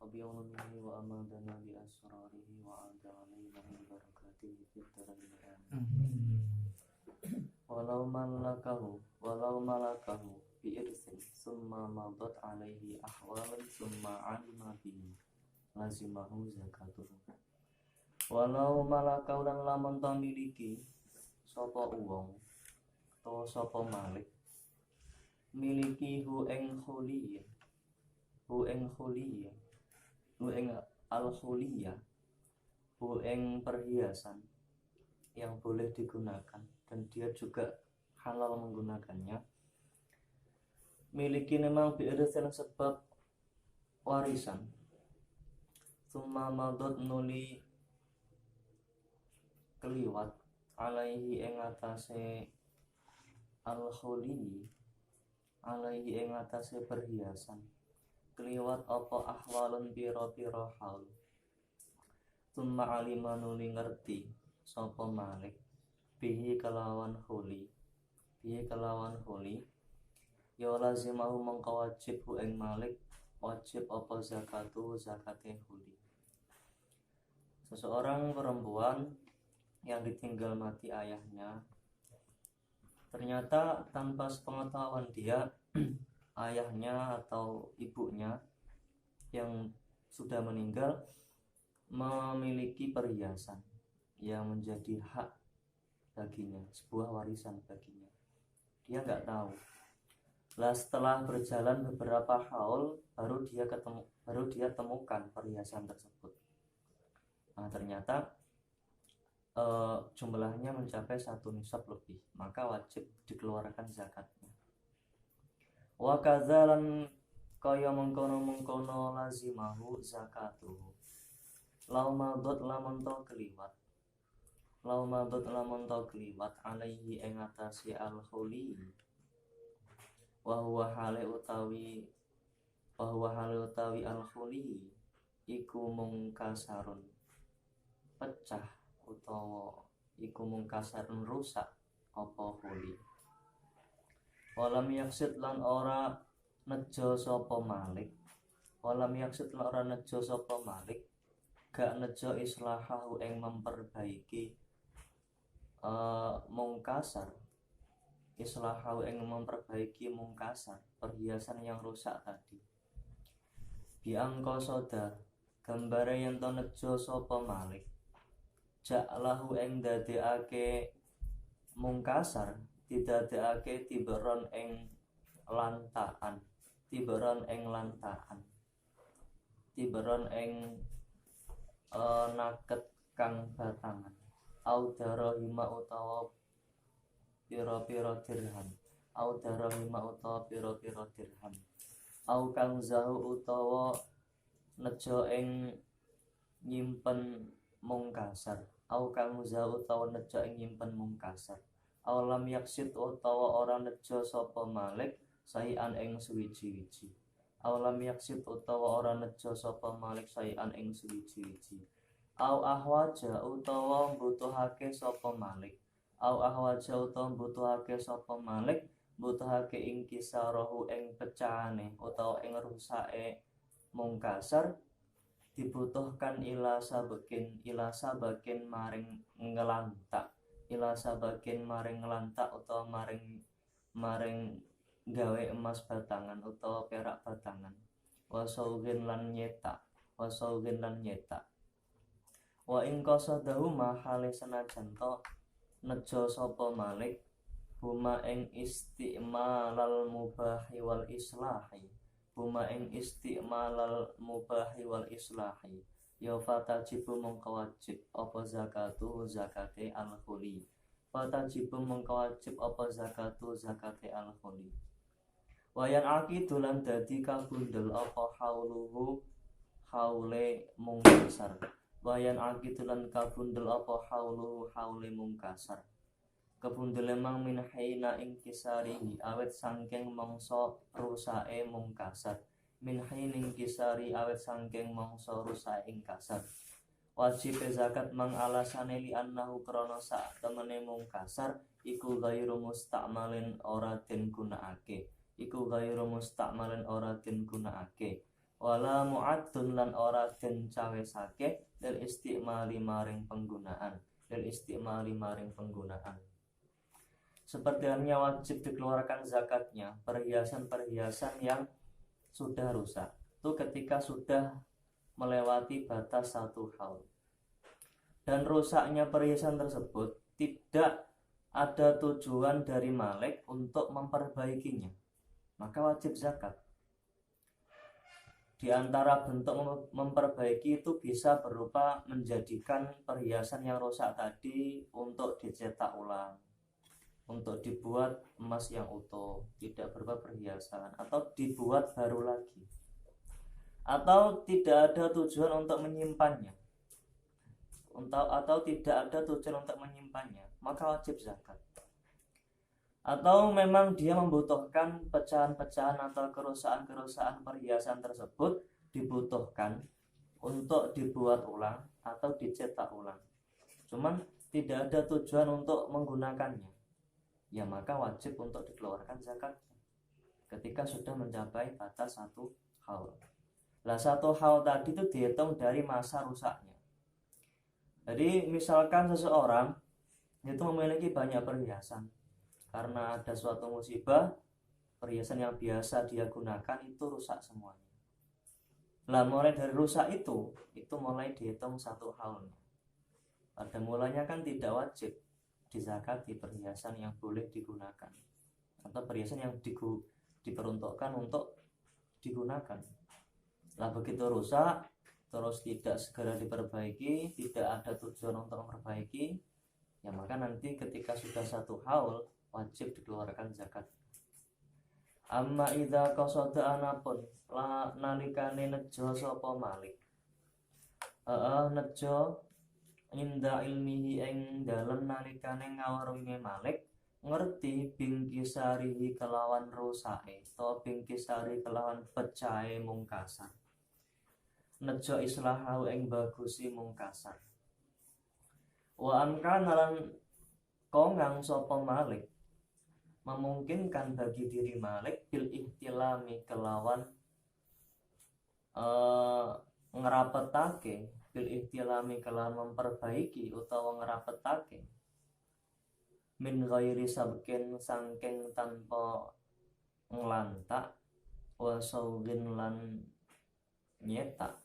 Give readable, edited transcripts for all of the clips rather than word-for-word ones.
وبعلومه وأمدنا بأسراره وعاد علينا من بركاته في الدارين آمين. ولو ملكه بإرث ثم مضت عليه أحوال ثم علم به لزمه zakatuh. Walau malakau dan lamun ta miliki sapa uwong utawa sapa malik miliki hu ing khuliyah hu ing al-khuliyah hu ing perhiasan yang boleh digunakan dan dia juga halal menggunakannya. Miliki memang bi'irthin sebab warisan. Summa madot nuli keliwat alaihi ing atase al-khuli alaihi ing atase perhiasan keliwat apa ahwalun pira-pira haul. Summa alima nuli ngerti sapa malik bihi kelawan khuli ya lazimahu mongko wajib hu ing malik wajib apa zakatu zakate khuli. Seseorang perempuan yang ditinggal mati ayahnya, ternyata tanpa sepengetahuan dia ayahnya atau ibunya yang sudah meninggal memiliki perhiasan yang menjadi hak baginya, sebuah warisan baginya. Dia nggak tahu. Lah setelah berjalan beberapa haul baru dia temukan perhiasan tersebut. Nah ternyata jumlahnya mencapai 1 nisab lebih, maka wajib dikeluarkan zakatnya. Wa kadzalan kaya mengkono lazimahu zakatuhu. Laumadot lamun to keliwat alaihi ing atase al-khuli wa huwa hale utawi al-khuli iku mungkasarun pecah utawa iku mungkasarun rusak apa khuli. Walam yaksid lan ora nejo sapa malik gak nejo islahahu ing memperbaiki mungkasar perhiasan yang rusak tadi. Biangka soda gambare yen to nejo sapa malik ja'lahu ing dadekake mungkasar didadekake tiberon ing lantaan naket kang batangan au darahima utawa pira-pira dirham au kang zahu utawa nejo ing nyimpen mungkasar au lam yaksid utawa ora nejo sapa malik sayan ing suwiji-wiji au ahwaja utawa mbutuhake sapa malik mbutuhake ing kisarahu ing pecahane utawa ing rusake mungkasar dibutuhkan ila sabakin maring ngelantak utawa maring gawe emas batangan utawa perak batangan wasaugin lan nyetak wa ing qasadahu mahale senajan to nejo sapa malik huma ing isti'malal mubahi wal islahi ya fatajibu mongko wajib apa zakate al-khuli wayan aqidu lan dadi kabundel apa hauluhu haule mungkasar haule mungkasar kabundel emang min haina ing kisarihi awet sangking mangsa rusake mungkasar wajib zakat mang alasane li annahu krana sak temene mungkasar iku ghairu musta'malin ora den gunakake wala mu'addun lan ora den cawesake lil istimali maring penggunaan, seperti halnya wajib dikeluarkan zakatnya perhiasan-perhiasan yang sudah rusak itu ketika sudah melewati batas 1 haul dan rusaknya perhiasan tersebut tidak ada tujuan dari malik untuk memperbaikinya, maka wajib zakat. Di antara bentuk memperbaiki itu bisa berupa menjadikan perhiasan yang rusak tadi untuk dicetak ulang, untuk dibuat emas yang utuh, tidak berupa perhiasan, atau dibuat baru lagi, atau tidak ada tujuan untuk menyimpannya, maka wajib zakat. Atau memang dia membutuhkan pecahan-pecahan atau kerusakan-kerusakan perhiasan tersebut dibutuhkan untuk dibuat ulang atau dicetak ulang, cuman tidak ada tujuan untuk menggunakannya, ya maka wajib untuk dikeluarkan zakat ketika sudah mencapai batas 1 haul. Lah 1 haul tadi itu dihitung dari masa rusaknya. Jadi misalkan seseorang itu memiliki banyak perhiasan, karena ada suatu musibah, perhiasan yang biasa dia gunakan itu rusak semuanya. Lah mulai dari rusak itu mulai dihitung 1 haulnya. Pada mulanya kan tidak wajib dizakati perhiasan yang boleh digunakan atau perhiasan yang diperuntukkan untuk digunakan. Lah begitu rusak terus tidak segera diperbaiki, tidak ada tujuan untuk memperbaiki, ya maka nanti ketika sudah 1 haul wajib dikeluarkan zakat. Amma idza qasada anapun la nalikane nejo sapa malik. Nejo inda ilmihi ing dalem nalikane ngaweruhi malik ngerti bingkisari kelawan rusake to bingkisari kelawan pecahe mungkasar. Nejo islahu ing bagusi mungkasar. Wa amkana lan kongang sapa malik memungkinkan bagi diri malik bil ihtilami kelawan ngerapetake, bil ihtilami kelawan memperbaiki utawa ngerapetake min ghairi sabkin sangking tanpa nglantak wa saugin lan nyetak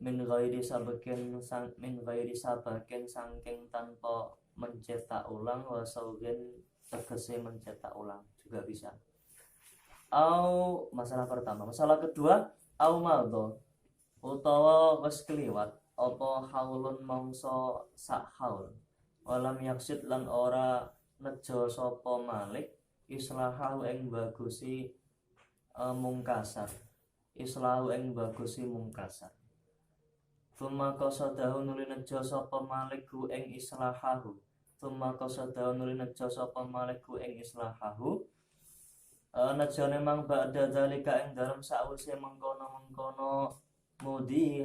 min ghairi sabakin sangking tanpa mencetak ulang, wasaugin tegese mencetak ulang juga bisa. Masalah pertama. Masalah kedua, au madho utawa wis kliwat apa haulun mangsa sak haul walam yaksid lan ora nejo sapa malik islahu ing bagusi mungkasar. Tuma qasadahu nuli nejo sapa maliku ing islahahu. Najane mang ba'da zalika ing dalam sause mengkono-mengkono mudi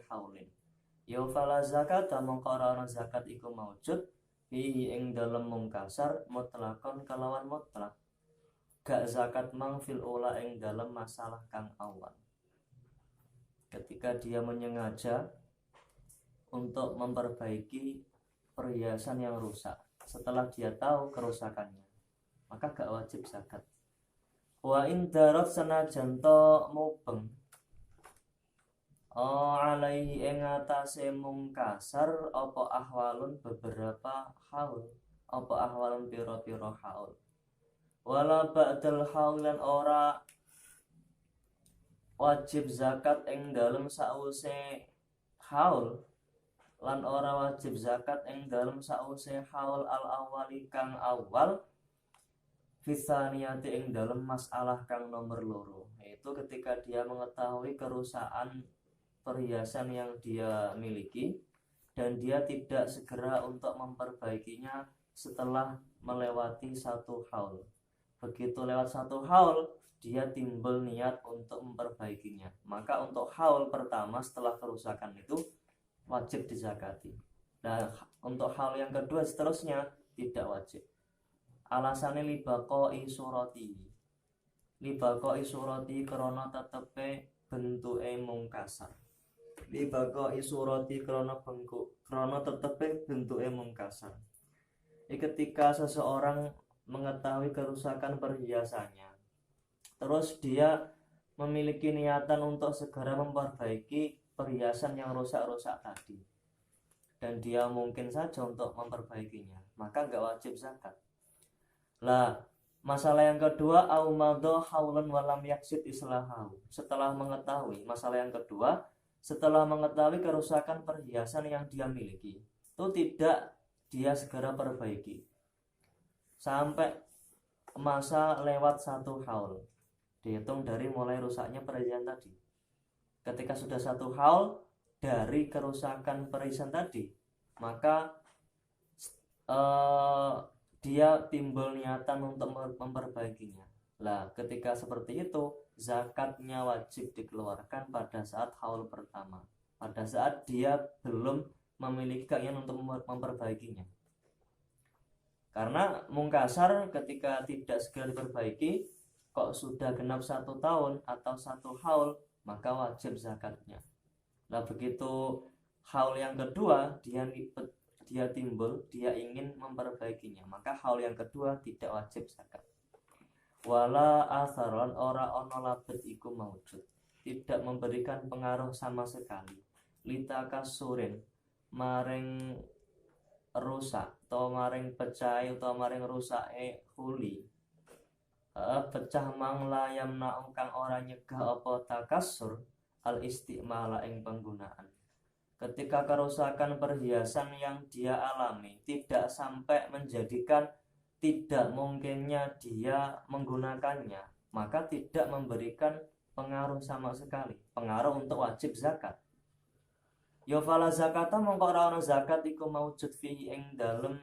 haulin. Ya fala zakat mongko ora zakat iku maujud fihi ing dalam mungkasar mutlakon kalawan mutlak. Gak zakat mang fil ula ing dalam masalah kang awal. Ketika dia menyengaja untuk memperbaiki perhiasan yang rusak setelah dia tahu kerusakannya, maka gak wajib zakat. Wa in darat senajan to mubeng alaihi ing atase mungkasar apa ahwalun beberapa haul, apa ahwalun pira-pira haul. Wala ba'dal haulan ora wajib zakat ing dalem sause haul lan ora wajib zakat ing dalem sause haul al awali kang awal fisaniyati ing dalem masalah kang nomor loro, yaitu ketika dia mengetahui kerusakan perhiasan yang dia miliki dan dia tidak segera untuk memperbaikinya setelah melewati 1 haul. Begitu lewat 1 haul, dia timbul niat untuk memperbaikinya. Maka untuk haul pertama setelah kerusakan itu wajib dizakati. Dan untuk haul yang kedua seterusnya tidak wajib. Alasane libaqoi surati krana tetepe bentuke mungkasar. Libaqoi surati krana tetepe bentuke mungkasar. Ketika seseorang mengetahui kerusakan perhiasannya, terus dia memiliki niatan untuk segera memperbaiki perhiasan yang rusak-rusak tadi, dan dia mungkin saja untuk memperbaikinya, maka nggak wajib zakat. Lah, masalah yang kedua, aumadho haulun walam yaksid islahahu. Setelah mengetahui masalah yang kedua, setelah mengetahui kerusakan perhiasan yang dia miliki, itu tidak dia segera perbaiki sampai masa lewat 1 haul, dihitung dari mulai rusaknya perhiasan tadi. Ketika sudah 1 haul dari kerusakan perhiasan tadi, maka dia timbul niatan untuk memperbaikinya. Lah, ketika seperti itu, zakatnya wajib dikeluarkan pada saat haul pertama, pada saat dia belum memiliki keinginan untuk memperbaikinya. Karena mungkasar ketika tidak segera diperbaiki, kok sudah genap 1 tahun atau 1 haul, maka wajib zakatnya. Nah, begitu haul yang kedua dia timbul, dia ingin memperbaikinya, maka haul yang kedua tidak wajib zakat. Wala atharon ora ono labet iku maujud, tidak memberikan pengaruh sama sekali. Litakasurin maring rusak atau maring pecah atau maring rusake huli, pecah mang layam naung kang ora nyegah apa takasur al istimala ing penggunaan. Ketika kerusakan perhiasan yang dia alami tidak sampai menjadikan tidak mungkinnya dia menggunakannya, maka tidak memberikan pengaruh sama sekali, pengaruh untuk wajib zakat. Ya fala zakata mongko ora ana zakat iku maujud fihi ing dalem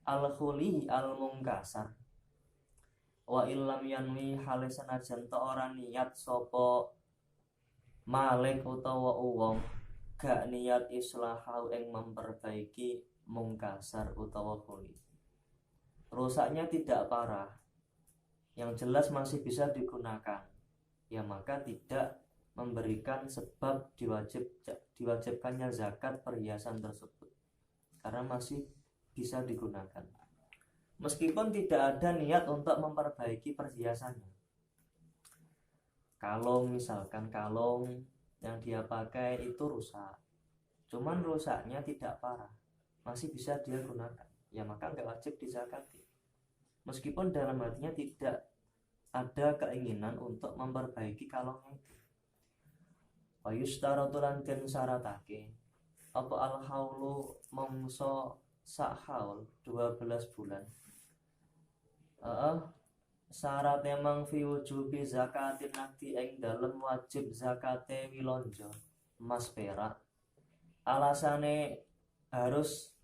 al-khuli al-mungkasar. Wa illam yanwi hale sanajan ta ora niat sapa malik utawa wong gak niat islahu ing memperbaiki mungkasar utawa khuli. Rusaknya tidak parah, yang jelas masih bisa digunakan, ya maka tidak memberikan sebab diwajibkannya zakat perhiasan tersebut, karena masih bisa digunakan meskipun tidak ada niat untuk memperbaiki perhiasannya. Misalkan kalung yang dia pakai itu rusak, cuman rusaknya tidak parah, masih bisa dia gunakan, ya maka nggak wajib dizakati, meskipun dalam hatinya tidak ada keinginan untuk memperbaiki kalungnya itu. Wa yustaratu lan den syaratake apa al haulu mangsa sak haul 12 bulan. Syarat emang fi wujubi zakatin nakti ing dalem wajib zakate wilonjo emas perak. Alasane harus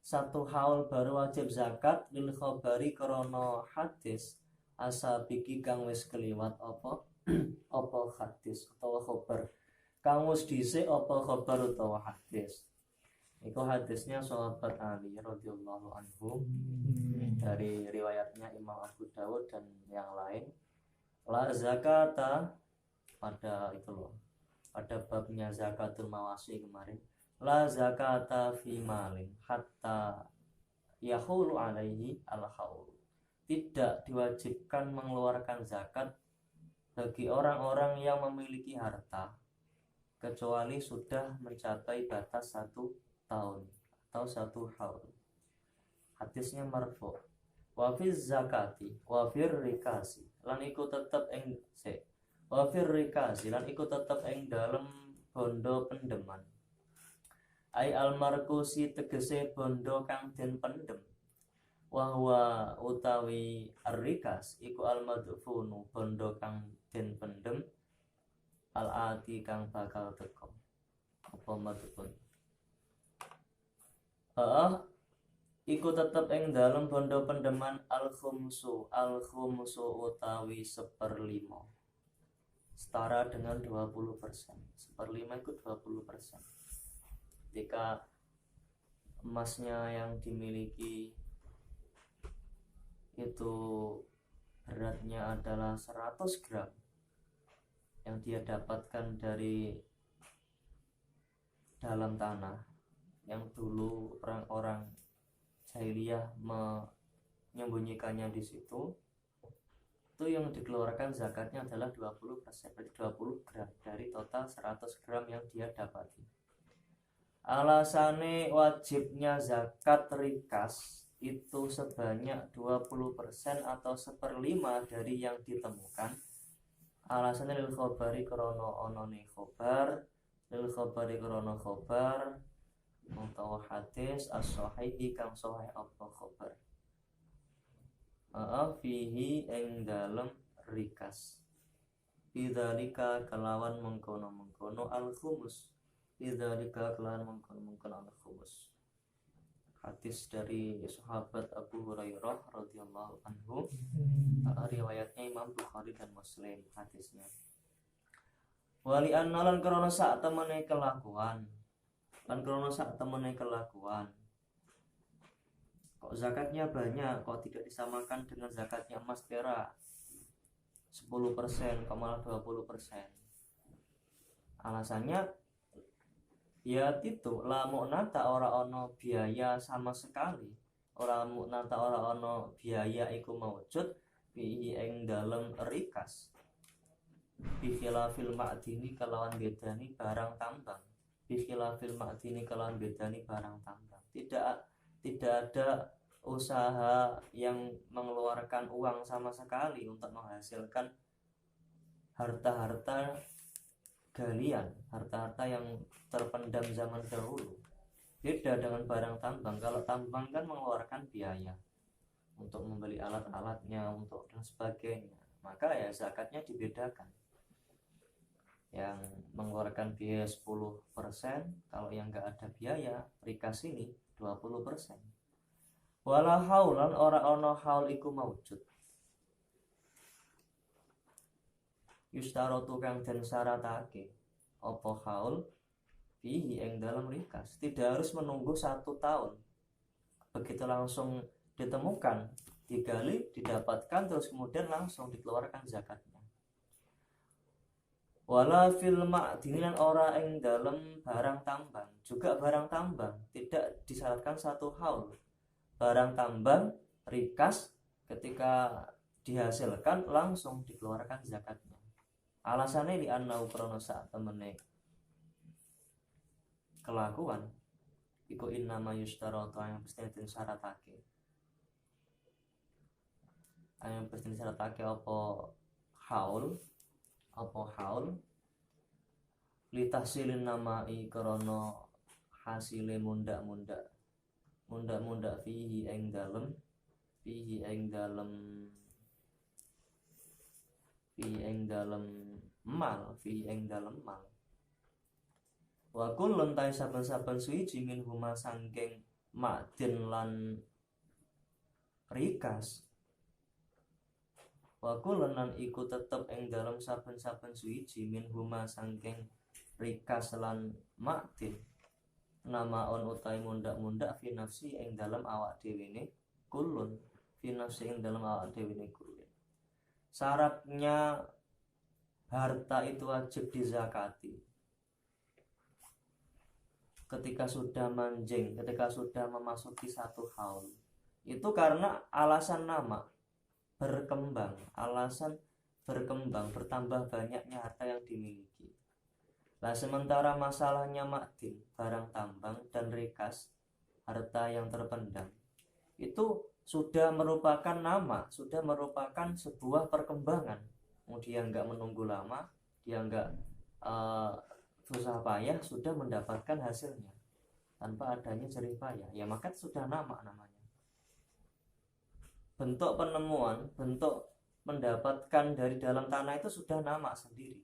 1 haul baru wajib zakat lil khabari krana hadis asabiki kang wis keliwat apa apa hadis utawa khabar kang wis dhisik apa khabar utawa hadis. Itu hadisnya sahabat Ali radhiyallahu anhu dari riwayatnya Imam Abu Dawud dan yang lain. La zakata pada babnya zakatul mawasi kemarin. La zakata fi malin hatta yahulu alaihi al-haul. Tidak diwajibkan mengeluarkan zakat bagi orang-orang yang memiliki harta kecuali sudah mencapai batas 1 tahun atau 1 haul. Hadisnya marfu. Wa fiz zakati wa fir rikasi lan iku tetep ing dalem bondo pendeman. Ai almarkusi tegese bondo kang den pendem. Wa huwa utawi arrikas iku almadfunu bondo kang den pendem al-ati kang bakal teko apa madfun. Iku tetep ing dalem bondo pendeman al-khumsu utawi 1/5, setara dengan 20%. 1/5 itu 20%. Jika emasnya yang dimiliki itu beratnya adalah 100 gram yang dia dapatkan dari dalam tanah, yang dulu orang-orang jahiliyah menyembunyikannya di situ, itu yang dikeluarkan zakatnya adalah 20%, berarti 20 gram dari total 100 gram yang dia dapati. Alasane wajibnya zakat rikas itu sebanyak 20% atau 1/5 dari yang ditemukan. Alasannya lil khobari krono onone khobar, lil khobari krono khobar utawa hadis as-sahihi kang sahih apa khobar. Fihi ing dalem rikas. Bidzalika kelawan mengkono-mengkono al-khumus. Bidzalika kelawan mengkono-mengkono al-khumus. Hadis dari sahabat Abu Hurairah radhiyallahu anhu. Riwayatnya Imam Bukhari dan Muslim hadisnya. Wali annalan krana sak temene kelakuan. Lan krana sak temene kelakuan. Kok zakatnya banyak, kok tidak disamakan dengan zakatnya emas perak 10%, kok malah 20%. Alasannya ya itu, la mu'nata ora ono biaya sama sekali. Ora mu'nata ora ono biaya iku mawujud fihi ing dalem rikas. Bikhilafil ma'dini kelawan bedani barang tambang. Bikhilafil ma'dini kelawan bedani barang tambang. Tidak ada usaha yang mengeluarkan uang sama sekali untuk menghasilkan harta-harta galian, harta-harta yang terpendam zaman dahulu. Beda dengan barang tambang. Kalau tambang kan mengeluarkan biaya untuk membeli alat-alatnya, untuk dan sebagainya. Maka ya zakatnya dibedakan. Yang mengeluarkan biaya 10%, kalau yang enggak ada biaya, rikas ini 20%. Wala haulan ora ono haul iku maujud. Yustarotu kang den syaratake apa haul fihi ing dalam rikas. Tidak harus menunggu 1 tahun. Begitu langsung ditemukan, digali, didapatkan, terus kemudian langsung dikeluarkan zakatnya. Wala fil ma'dinilan ora ing dalam barang tambang. Juga barang tambang tidak disyaratkan 1 haul. Barang tambang rikas ketika dihasilkan langsung dikeluarkan zakatnya. Alasannya di annau krono sak temene kelakuan iku innama yustaratu yang pasti disyaratake. Yang pasti disyaratake apa haul litahsilin namai krono hasile mundak-mundak fihi ing dalem mal wa kullun ta saben-saben suci min huma sangking ma'din lan rikas wa kullun lan iku tetep ing dalem saben-saben suci min huma sangking rikas lan ma'din nama on utai mundak-mundak fi nafsi ing dalam awak dhewe ne kulun fi nafsi ing dalam awak dhewe ne kulun. Syaratnya harta itu wajib dizakati ketika sudah manjing, ketika sudah memasuki 1 haul. Itu karena alasan nama berkembang, bertambah banyaknya harta yang dimiliki. Nah, sementara masalahnya ma'din, barang tambang dan rikas, harta yang terpendam, itu sudah merupakan nama, sudah merupakan sebuah perkembangan. Dia nggak menunggu lama, dia nggak susah payah, sudah mendapatkan hasilnya tanpa adanya jerih payah. Ya maka sudah nama namanya. Bentuk penemuan, bentuk mendapatkan dari dalam tanah itu sudah nama sendiri.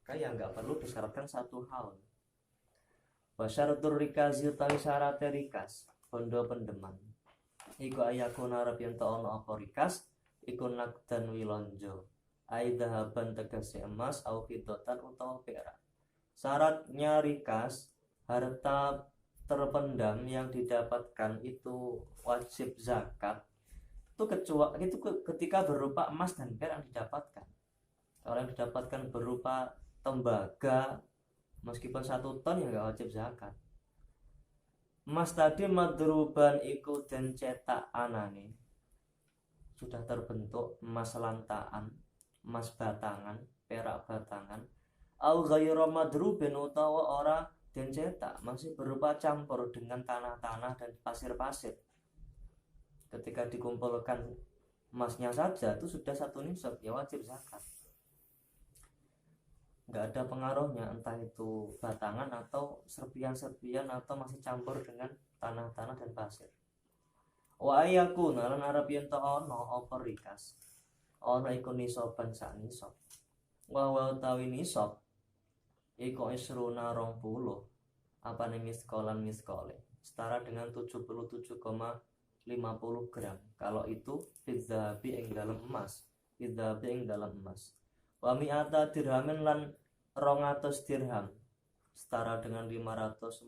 Kayak nggak perlu disyaratkan 1 haul. Wasyaratur rikazi utawi syarat rikas bondo pendeman iku ayakuna arep yen ono apa rikas iku nakdan wilonjo ai dahaban tegese emas au fidotan utawa perak. Syaratnya rikas, harta terpendam yang didapatkan itu wajib zakat itu ketika berupa emas dan perak yang didapatkan. Kalau yang didapatkan berupa tembaga meskipun 1 ton ya nggak wajib zakat. Emas tadi madruban iku den cetak anane sudah terbentuk emas lantaan, emas batangan, perak batangan, au ghayra madrubin utawa ora den cetak, masih berupa campur dengan tanah-tanah dan pasir-pasir. Ketika dikumpulkan emasnya saja itu sudah 1 nisab, ya wajib zakat. Nggak ada pengaruhnya entah itu batangan atau serpian-serpian atau masih campur dengan tanah-tanah dan pasir. Wa ayakuna lan arep yen ta ana apa rikas ana iku nisaban sak nisab. Wa utawi nisab iku isruna 20 apane miskolan miskole setara dengan 77,50 gram. Kalau itu fidzabi ing dalam emas, fidzabi ing dalam emas. Wa mi'ata dirhamin lan 200 dirham setara dengan 543,35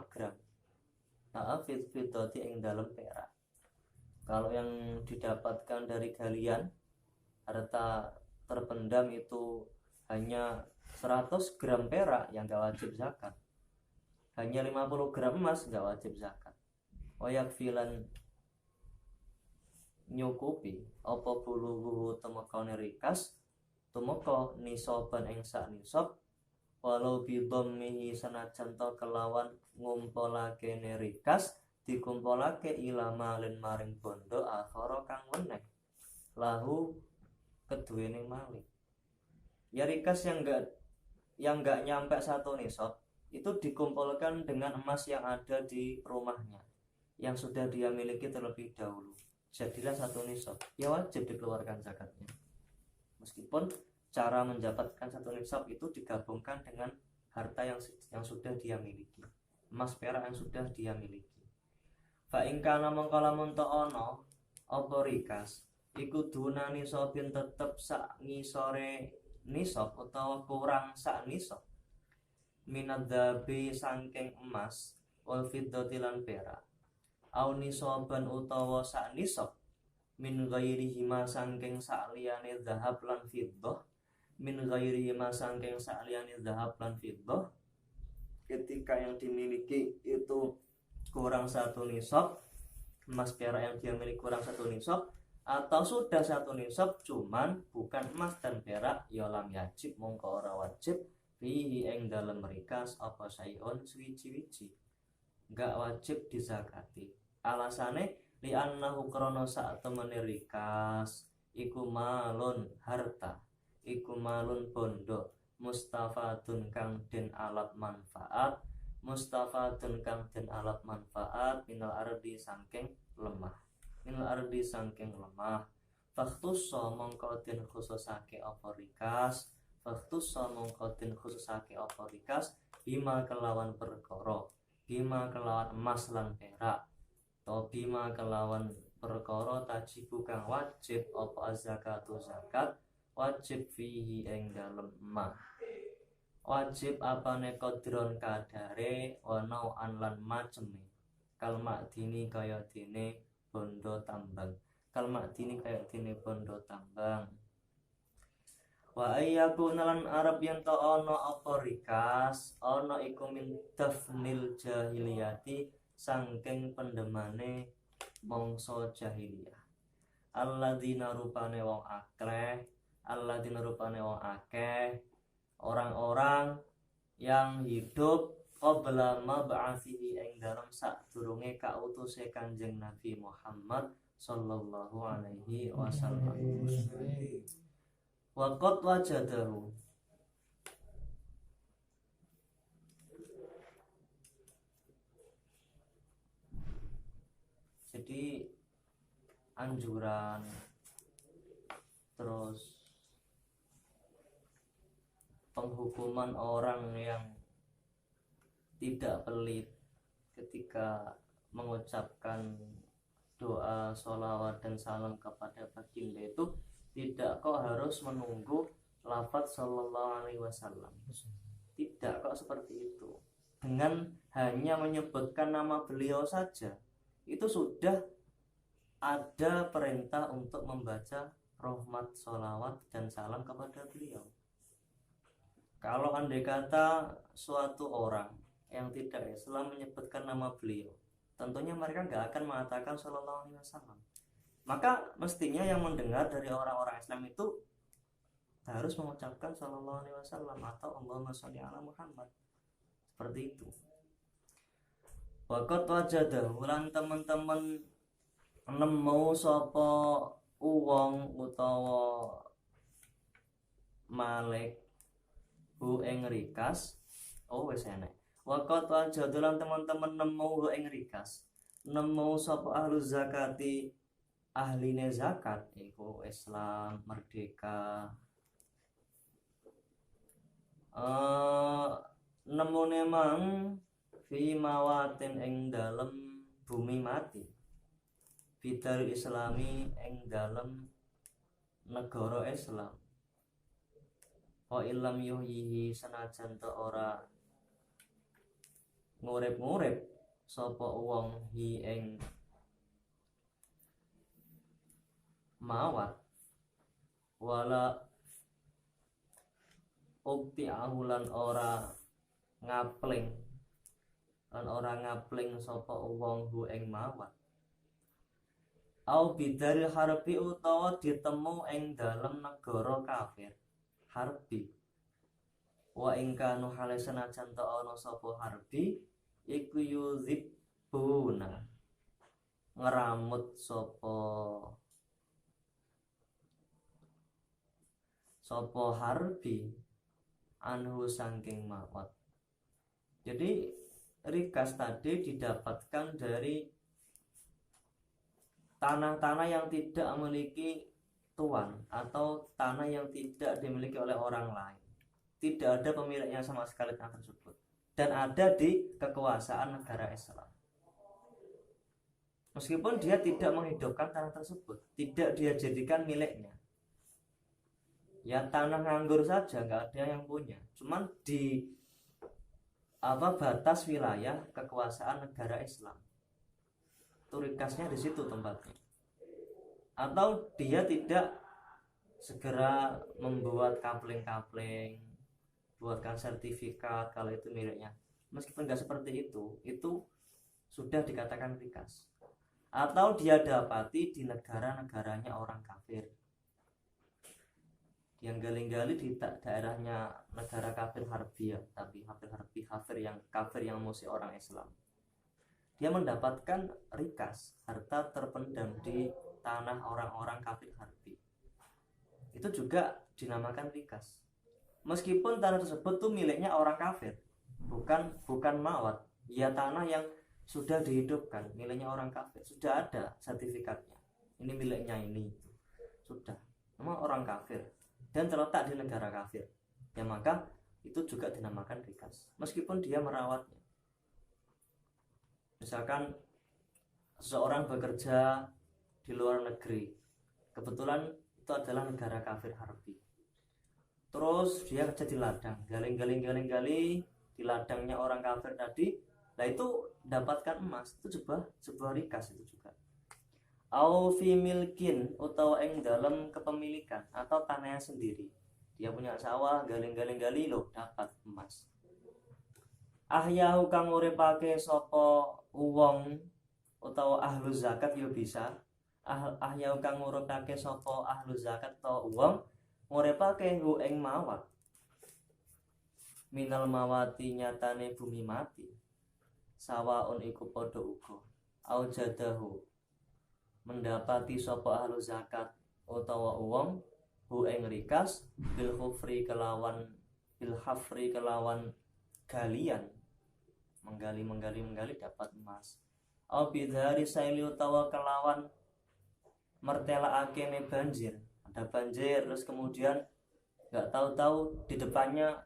gram. Fidati ing dalam perak. Kalau yang didapatkan dari galian harta terpendam itu hanya 100 gram perak yang gak wajib zakat. Hanya 50 gram emas gak wajib zakat. Wayak filan nyukupi apa buluhu temekane rikas tumeka nisaban ing sak nisab walau bidhammihi sanajan to kelawan ngumpulake rikas dikumpulake ilamalin maring bondo akhara kang weneh lahu keduwene malik. Ya rikas yang enggak nyampe 1 nisab itu dikumpulkan dengan emas yang ada di rumahnya yang sudah dia miliki terlebih dahulu, jadilah 1 nisab, ya wajib dikeluarkan zakatnya. Meskipun cara mendapatkan 1 nisab itu digabungkan dengan harta yang sudah dia miliki, emas perak yang sudah dia miliki. Fa ing kana mongko lamun ta ana apa rikas iku duna nisabin tetep sak ngisore nisab utawa kurang sak nisab minadzabi saking emas wal fiddati lan perak au nisaban utawa sak nisab min ghairihi ma saking saliyane zahab lan fiddah min ghairihi ma saking saliyane zahab lan fiddah ketika yang dimiliki itu kurang 1 nisab, emas perak yang dia miliki kurang 1 nisab atau sudah 1 nisab cuman bukan emas dan perak, ya lam yajib mongko ora wajib fihi ing dalem rikas apa sayun suwi-wiji enggak wajib dizakati. Alasane li annahu krana sak temene rikas iku malun harta, iku malun bondo mustafadun kang den alat manfaat, mustafadun kang den alat manfaat minal ardi saking lemah, minal ardi saking lemah. Fakhtussa mongko den khususake apa rikas, fakhtussa mongko den khususake apa rikas bima kelawan perkara, bima kelawan emas lan perak, to bima kelawan perkara tajibu kang wajib apa zakatu zakat wajib fihi ing dalem emas. Wajib apane kodron kadare ana an lan maceme kalmak dini kaya dene bondo tambang, kalmak dini kaya dene bondo tambang. Wa ayyaku nalan arab yen to ana apa rikas ana iku min dafnil jahiliyati sangking pendemane mangsa jahiliyah. Alladzina rupane wong akeh, alladzina rupane wong akeh orang-orang yang hidup qabla mab'atsihi ing dalam sadurunge kautuse Kanjeng Nabi Muhammad sallallahu alaihi wasallam. Wa qad wajadahu jadi anjuran terus penghukuman orang yang tidak pelit ketika mengucapkan doa, sholawat dan salam kepada baginda itu tidak kok harus menunggu lafaz sallallahu alaihi wasallam. Tidak. Tidak kok seperti itu. Dengan hanya menyebutkan nama beliau saja, itu sudah ada perintah untuk membaca rahmat, sholawat, dan salam kepada beliau. Kalau andai kata suatu orang yang tidak Islam menyebutkan nama beliau, tentunya mereka nggak akan mengatakan sallallahu alaihi wasallam. Maka mestinya yang mendengar dari orang-orang Islam itu harus mengucapkan sallallahu alaihi wasallam atau Allahumma sholli ala Muhammad. Seperti itu. Waqat wajadahu lan teman-teman nemu sapa uwong utawa malik hu ing rikas. Wis enek. Waqat wajadahu lan teman-teman nemu hu ing rikas. Nemu sapa ahlu zakati, ahline zakat iku Islam merdeka. Nemune mang fi mawatin ing dalem bumi mati, bidal islami ing dalem negara Islam. Wa illam yuhyihi senajan ta ora ngurip-ngurip sapa wong hi ing mawat, wala ukti ahulan ora ngapling sapa wong hu ing mawat, au bidari harbi utawa ditemu ing dalem negara kafir harbi, wa ing kanu hale senajan ta ana sapa harbi iku yuzibuna ngeramut sapa harbi anhu sangking mawat. Jadi rikas tadi didapatkan dari tanah-tanah yang tidak memiliki tuan atau tanah yang tidak dimiliki oleh orang lain. Tidak ada pemiliknya sama sekali tanah tersebut, dan ada di kekuasaan negara Islam. Meskipun dia tidak menghidupkan tanah tersebut, tidak dia jadikan miliknya. Ya tanah nganggur saja, nggak ada yang punya. Cuman di batas wilayah kekuasaan negara Islam. Itu rikasnya di situ tempatnya. Atau dia tidak segera membuat kapling-kapling, buatkan sertifikat kalau itu miliknya. Meskipun nggak seperti itu sudah dikatakan rikas. Atau dia dapati di negara-negaranya orang kafir, yang gali-gali di daerahnya negara kafir harbi, tapi kafir yang musuh orang Islam. Dia mendapatkan rikas, harta terpendam di tanah orang-orang kafir harbi. Itu juga dinamakan rikas. Meskipun tanah tersebut tuh miliknya orang kafir, bukan mawat, ya tanah yang sudah dihidupkan, miliknya orang kafir, sudah ada sertifikatnya. Ini miliknya ini, sudah. Memang orang kafir dan terletak di negara kafir, ya maka itu juga dinamakan rikas meskipun dia merawatnya. Misalkan seseorang bekerja di luar negeri, kebetulan itu adalah negara kafir harbi, terus dia kerja di ladang, gali di ladangnya orang kafir tadi, nah itu dapatkan emas, itu sebuah rikas itu juga. Au fi milkin utawa ing dalam kepemilikan atau tanahnya sendiri. Dia punya sawah, gali loh dapat emas. Ahyahu kang uripake sapa wong utawa ahlu zakat yo bisa. Ahyahu kang uripake sapa ahlu zakat atau wong nguripake hu ing mawat. Minal mawati nyatane bumi mati. Sawaun iku padha uga. Au jadahu mendapati sapa ahlu zakat utawa wong hu ing rikas bil hafri kelawan galian, menggali dapat emas. Au bidhari saili utawa kelawan mertelaake ne banjir, ada banjir terus kemudian nggak tahu di depannya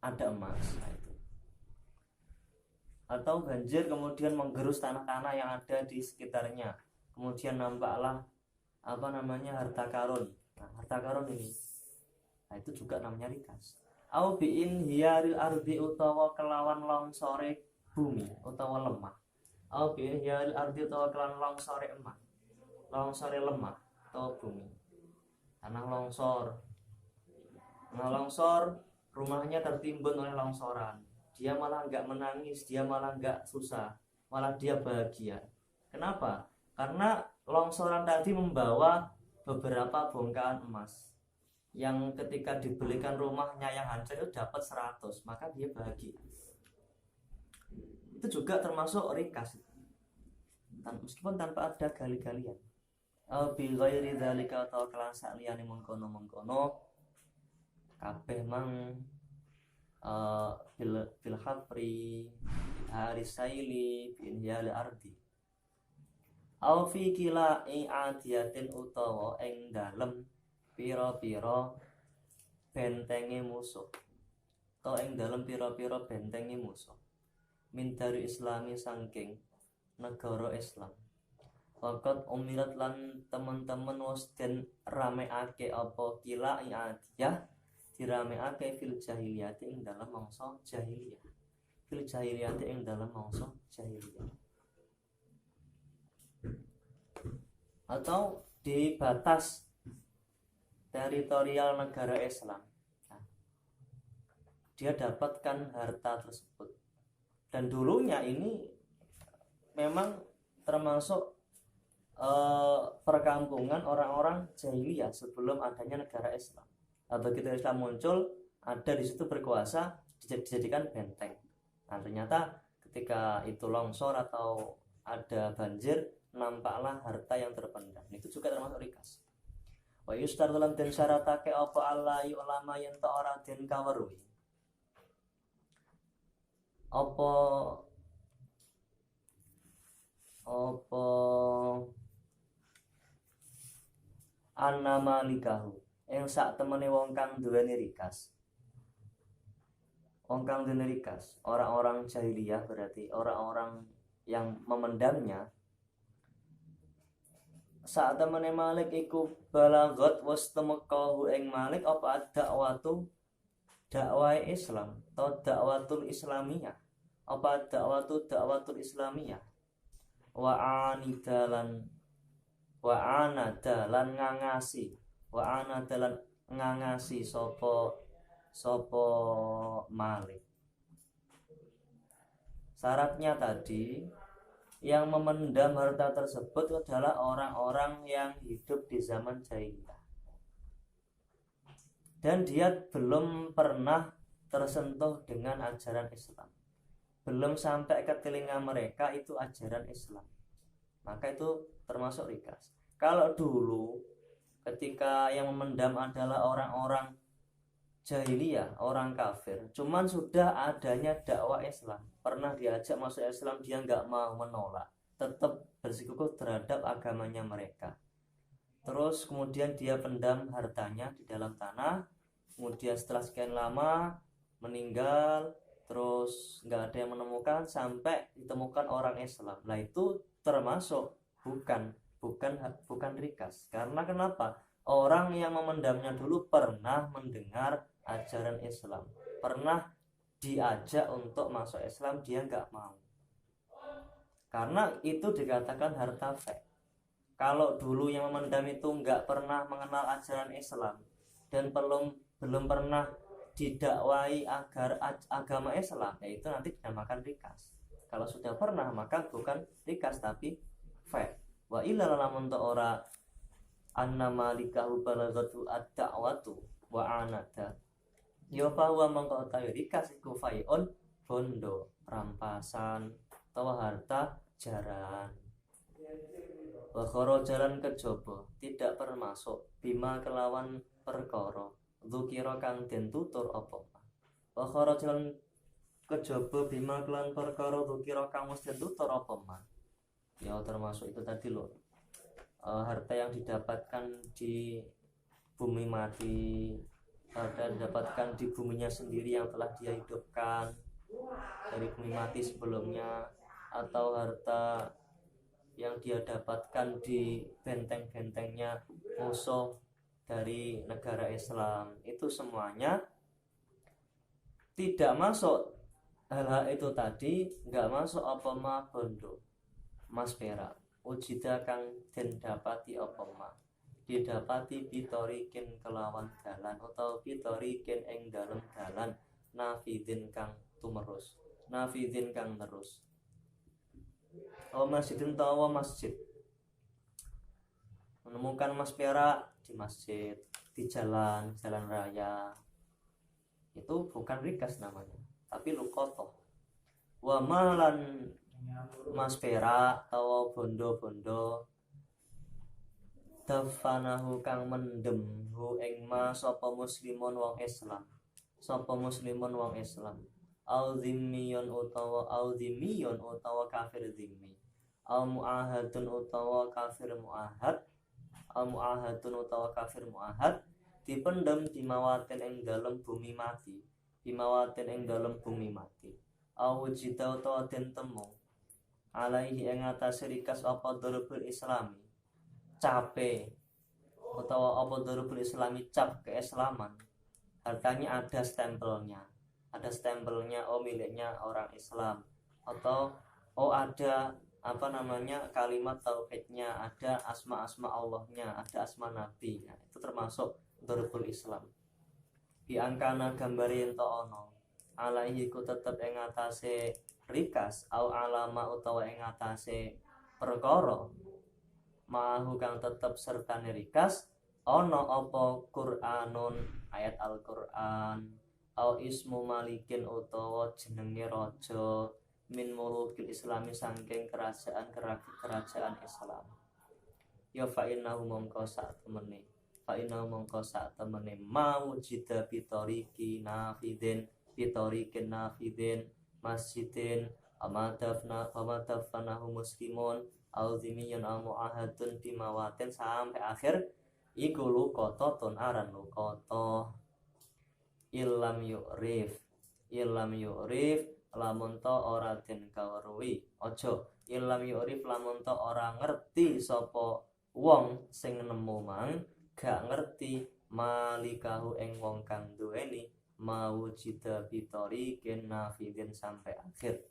ada emas. Nah, itu. Atau banjir kemudian menggerus tanah-tanah yang ada di sekitarnya, kemudian nampaklah harta karun. Nah, harta karun ini, nah itu juga namanya rikas. au biin hiyaril ardi utawa kelawan longsore bumi utawa lemah, au biin hiyaril ardi utawa kelawan longsore lemah atau bumi, tanah longsor. Nah, longsor, rumahnya tertimbun oleh longsoran, dia malah nggak menangis, dia malah nggak susah, malah dia bahagia. Kenapa? Karena longsoran tadi membawa beberapa bongkahan emas yang ketika dibelikan rumahnya yang hancur itu dapat 100, maka dia bahagia. Itu juga termasuk rikas, meskipun tanpa ada gali-galian. Bi ghairi dzalika atau kelan saliyane mengkono-mengkono kabeh mang bil khafri harisaili bin yal ardi au fi kila i'adiyatin utawa ing dalem pira-pira bentenge musuh atau ing dalem pira-pira bentenge musuh min dari islami sangking negara Islam. Fakat umirat lan teman-teman was den rameake apa kila i'adiyah dirameake fil jahiliyah ing dalam mangsa jahiliyah, fil jahiliyah ing dalam mangsa jahiliyah, atau di batas teritorial negara Islam. Nah, dia dapatkan harta tersebut, dan dulunya ini memang termasuk perkampungan orang-orang jahiliyah sebelum adanya negara Islam. Begitu Islam muncul, ada di situ berkuasa, dijadikan benteng. Nah, ternyata ketika itu longsor atau ada banjir, nampaklah harta yang terpendam. Itu juga termasuk rikas. Wa yustar dalam den syaratake apa Allah ulama yen ta ora den kaweruhi. Apa anna malikahu yang sak temene wong kang duweni rikas. Wong kang duweni rikas, orang-orang jahiliyah berarti orang-orang yang memendamnya. Sak temene Malik iku balagot was temekahu ing Malik apa dakwatu dakwah Islam atau dakwatul Islamiyah. Apa dakwatul Islamiyah. Wa anidalan ngangasi sopo Malik. Syaratnya tadi yang memendam harta tersebut adalah orang-orang yang hidup di zaman jahiliyah, dan dia belum pernah tersentuh dengan ajaran Islam, belum sampai ke telinga mereka itu ajaran Islam, maka itu termasuk rikas. Kalau dulu ketika yang memendam adalah orang-orang jahiliyah, orang kafir, cuman sudah adanya dakwah Islam, pernah diajak masuk Islam, dia nggak mau, menolak, tetap bersikukuh terhadap agamanya mereka. Terus kemudian dia pendam hartanya di dalam tanah, kemudian setelah sekian lama meninggal, terus nggak ada yang menemukan sampai ditemukan orang Islam. Nah, itu termasuk bukan rikas. Karena kenapa? Orang yang memendamnya dulu pernah mendengar ajaran Islam, pernah diajak untuk masuk Islam, dia nggak mau. Karena itu dikatakan harta fek. Kalau dulu yang memendam itu nggak pernah mengenal ajaran Islam dan belum pernah didakwai agar agama Islam, yaitu nanti dinamakan rikas. Kalau sudah pernah, maka bukan rikas tapi fek. Wa illa lamun ta ora anna malikahu balagatu ad-da'watu wa anada. Ya bahwa mangko utawi rikas iku fai'un bondo, rampasan atau harta jaran. Wa jalan kejaba tidak termasuk bima kelawan perkara dzukira kang den tutur apa. Wa jalan kejaba bima kelawan perkara dzukira kang wis den tutur apa man. Ya termasuk itu tadi loh, harta yang didapatkan di bumi mati, harta didapatkan di buminya sendiri yang telah dia hidupkan dari bumi mati sebelumnya, atau harta yang dia dapatkan di benteng-bentengnya musuh dari negara Islam, itu semuanya tidak masuk hal-hal itu tadi, nggak masuk apa ma bondo mas perak ujida kang den dapati apa ma didapati pitorikin kelawan dalan atau pitorikin ing dalem dalan nafidin kang tumerus nafidin kang terus masjidin tawa masjid menemukan mas perak di masjid, di jalan raya, itu bukan rikas namanya, tapi lukoto. Wa malan mas perak tawa bondo-bondo dafanahu kang mendem hu ing ma sapa muslimun wong Islam au zimmiyon utawa kafir zimmi au muahadun utawa kafir muahad dipendem dimawaten ing dalem bumi mati au wujida utawa den temu alaihi ing atase rikas apa darabul islami cape utawa apa darabul islami cap keislaman hartanya ada stempelnya oh miliknya orang Islam atau oh ada kalimat tauhidnya, ada asma Allahnya, ada asma Nabi. Nah, itu termasuk darabul Islam. Diangkana gambari ento ono alaihi ku tetep ing atase rikas au alama utawa ing atase perkara mahu kang tetep sertane rikas ono apa Qur'anun ayat Al-Qur'an au ismu malikin utawa jenenge raja min mulukil islami sangking kerajaan Islam ya fa'innahu mongko sak temene mau jida bitorikin nafidin masjidin amadafnahu muslimun al-zimiyyun al-mu'ahadun bimawatin sampai akhir iku luqatatun aran luqata illam yu'rif lamun to ora den kawruhi illam yu'rif lamun to ora ngerti sapa wong sing nemu mang gak ngerti malikahu ing wong kang duweni mawujida bitorikin nafidin sampai akhir.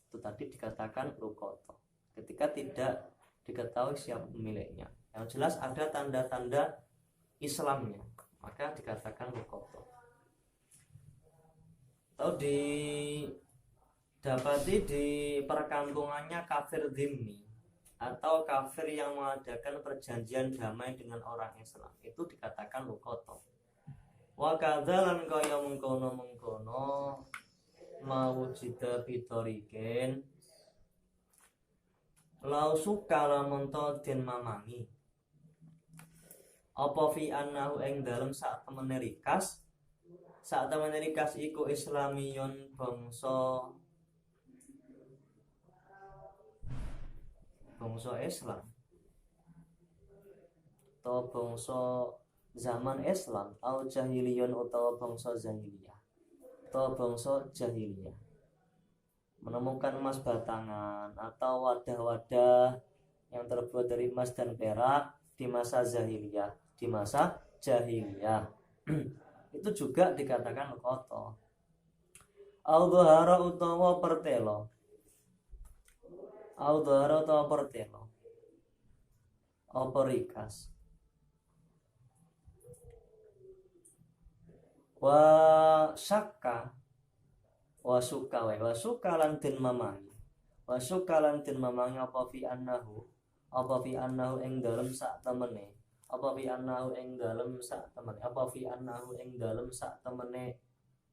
Itu tadi dikatakan luqata ketika tidak diketahui siapa pemiliknya. Yang jelas ada tanda-tanda Islamnya, maka dikatakan luqata. Atau dapati di perkampungannya kafir dhimmi atau kafir yang mengadakan perjanjian damai dengan orang Islam, itu dikatakan luqata. Wa kadzalan kaya mengkono mawujida bitorikin lau suka lamun to den mamangi apa fi annahu ing dalem sak temene rikas iku islamiyun bangsa Islam atau bangsa zaman Islam atau jahiliyun utawa bangsa jahiliyah menemukan emas batangan atau wadah-wadah yang terbuat dari emas dan perak di masa jahiliyah itu juga dikatakan luqata. Al-dhahara utawa pertelo apa rikas wa suka lan den mamangi apa fi annahu ing dalem sak temene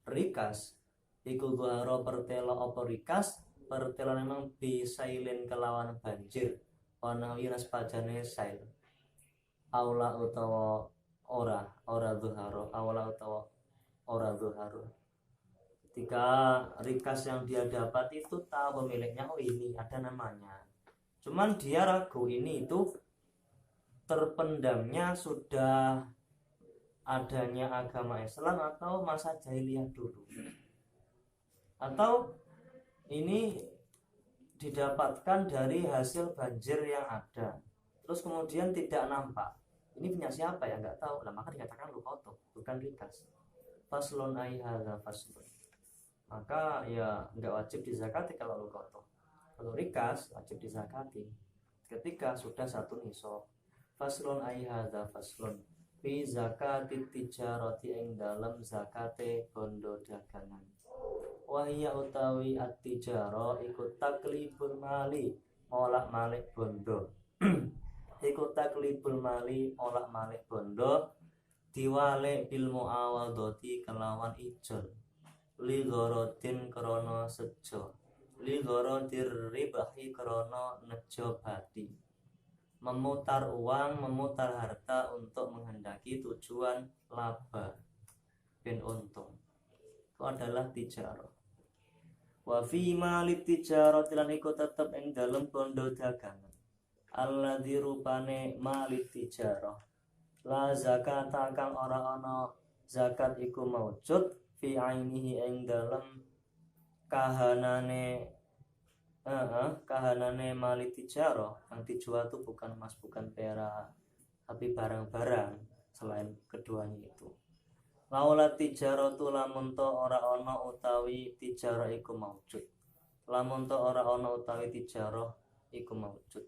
rikas iku dhahara pertelo apa rikas pertelo memang bisailin kelawan banjir ana wiras pajane sail aula utawa ora dhuharo ketika rikas yang dia dapat itu tahu pemiliknya, oh ini ada namanya, cuman dia ragu ini itu terpendamnya sudah adanya agama Islam atau masa jahiliyah dulu, atau ini didapatkan dari hasil banjir yang ada terus kemudian tidak nampak, ini punya siapa ya nggak tahu lah, maka dikatakan luqata bukan rikas. Faslun ai hadza faslun maka ya nggak wajib dizakati kalau luqatoh. Kalau rikas wajib dizakati ketika sudah 1 nisab. Faslun ai hadza faslun fi zakati tijarati ing dalam zakate bondo dagangan. Wahya utawi at-tijara iku taklibul mali molak malik bondo. Iku taklibul mali molak malik bondo diwale bil muawadati kelawan ijol li gharadin krana sejo li gharadir ribahi krana nejo badi. Memutar uang, memutar harta untuk menghendaki tujuan laba ben untung. Itu adalah tijarah. Wa fi mali tijarah lan iku tetep ing dalem bondo dagangan. Alladzi rupane mali tijarah. La zakat kang ora ana zakat iku maujud fi ainihi ing dalem kahanane mali tijarah. Yang dijual itu bukan emas, bukan perak, tapi barang-barang selain keduanya itu. Laula tijaratu lamun to ora ana utawi tijarah iku maujud. Lamun to ora ana utawi tijarah iku maujud.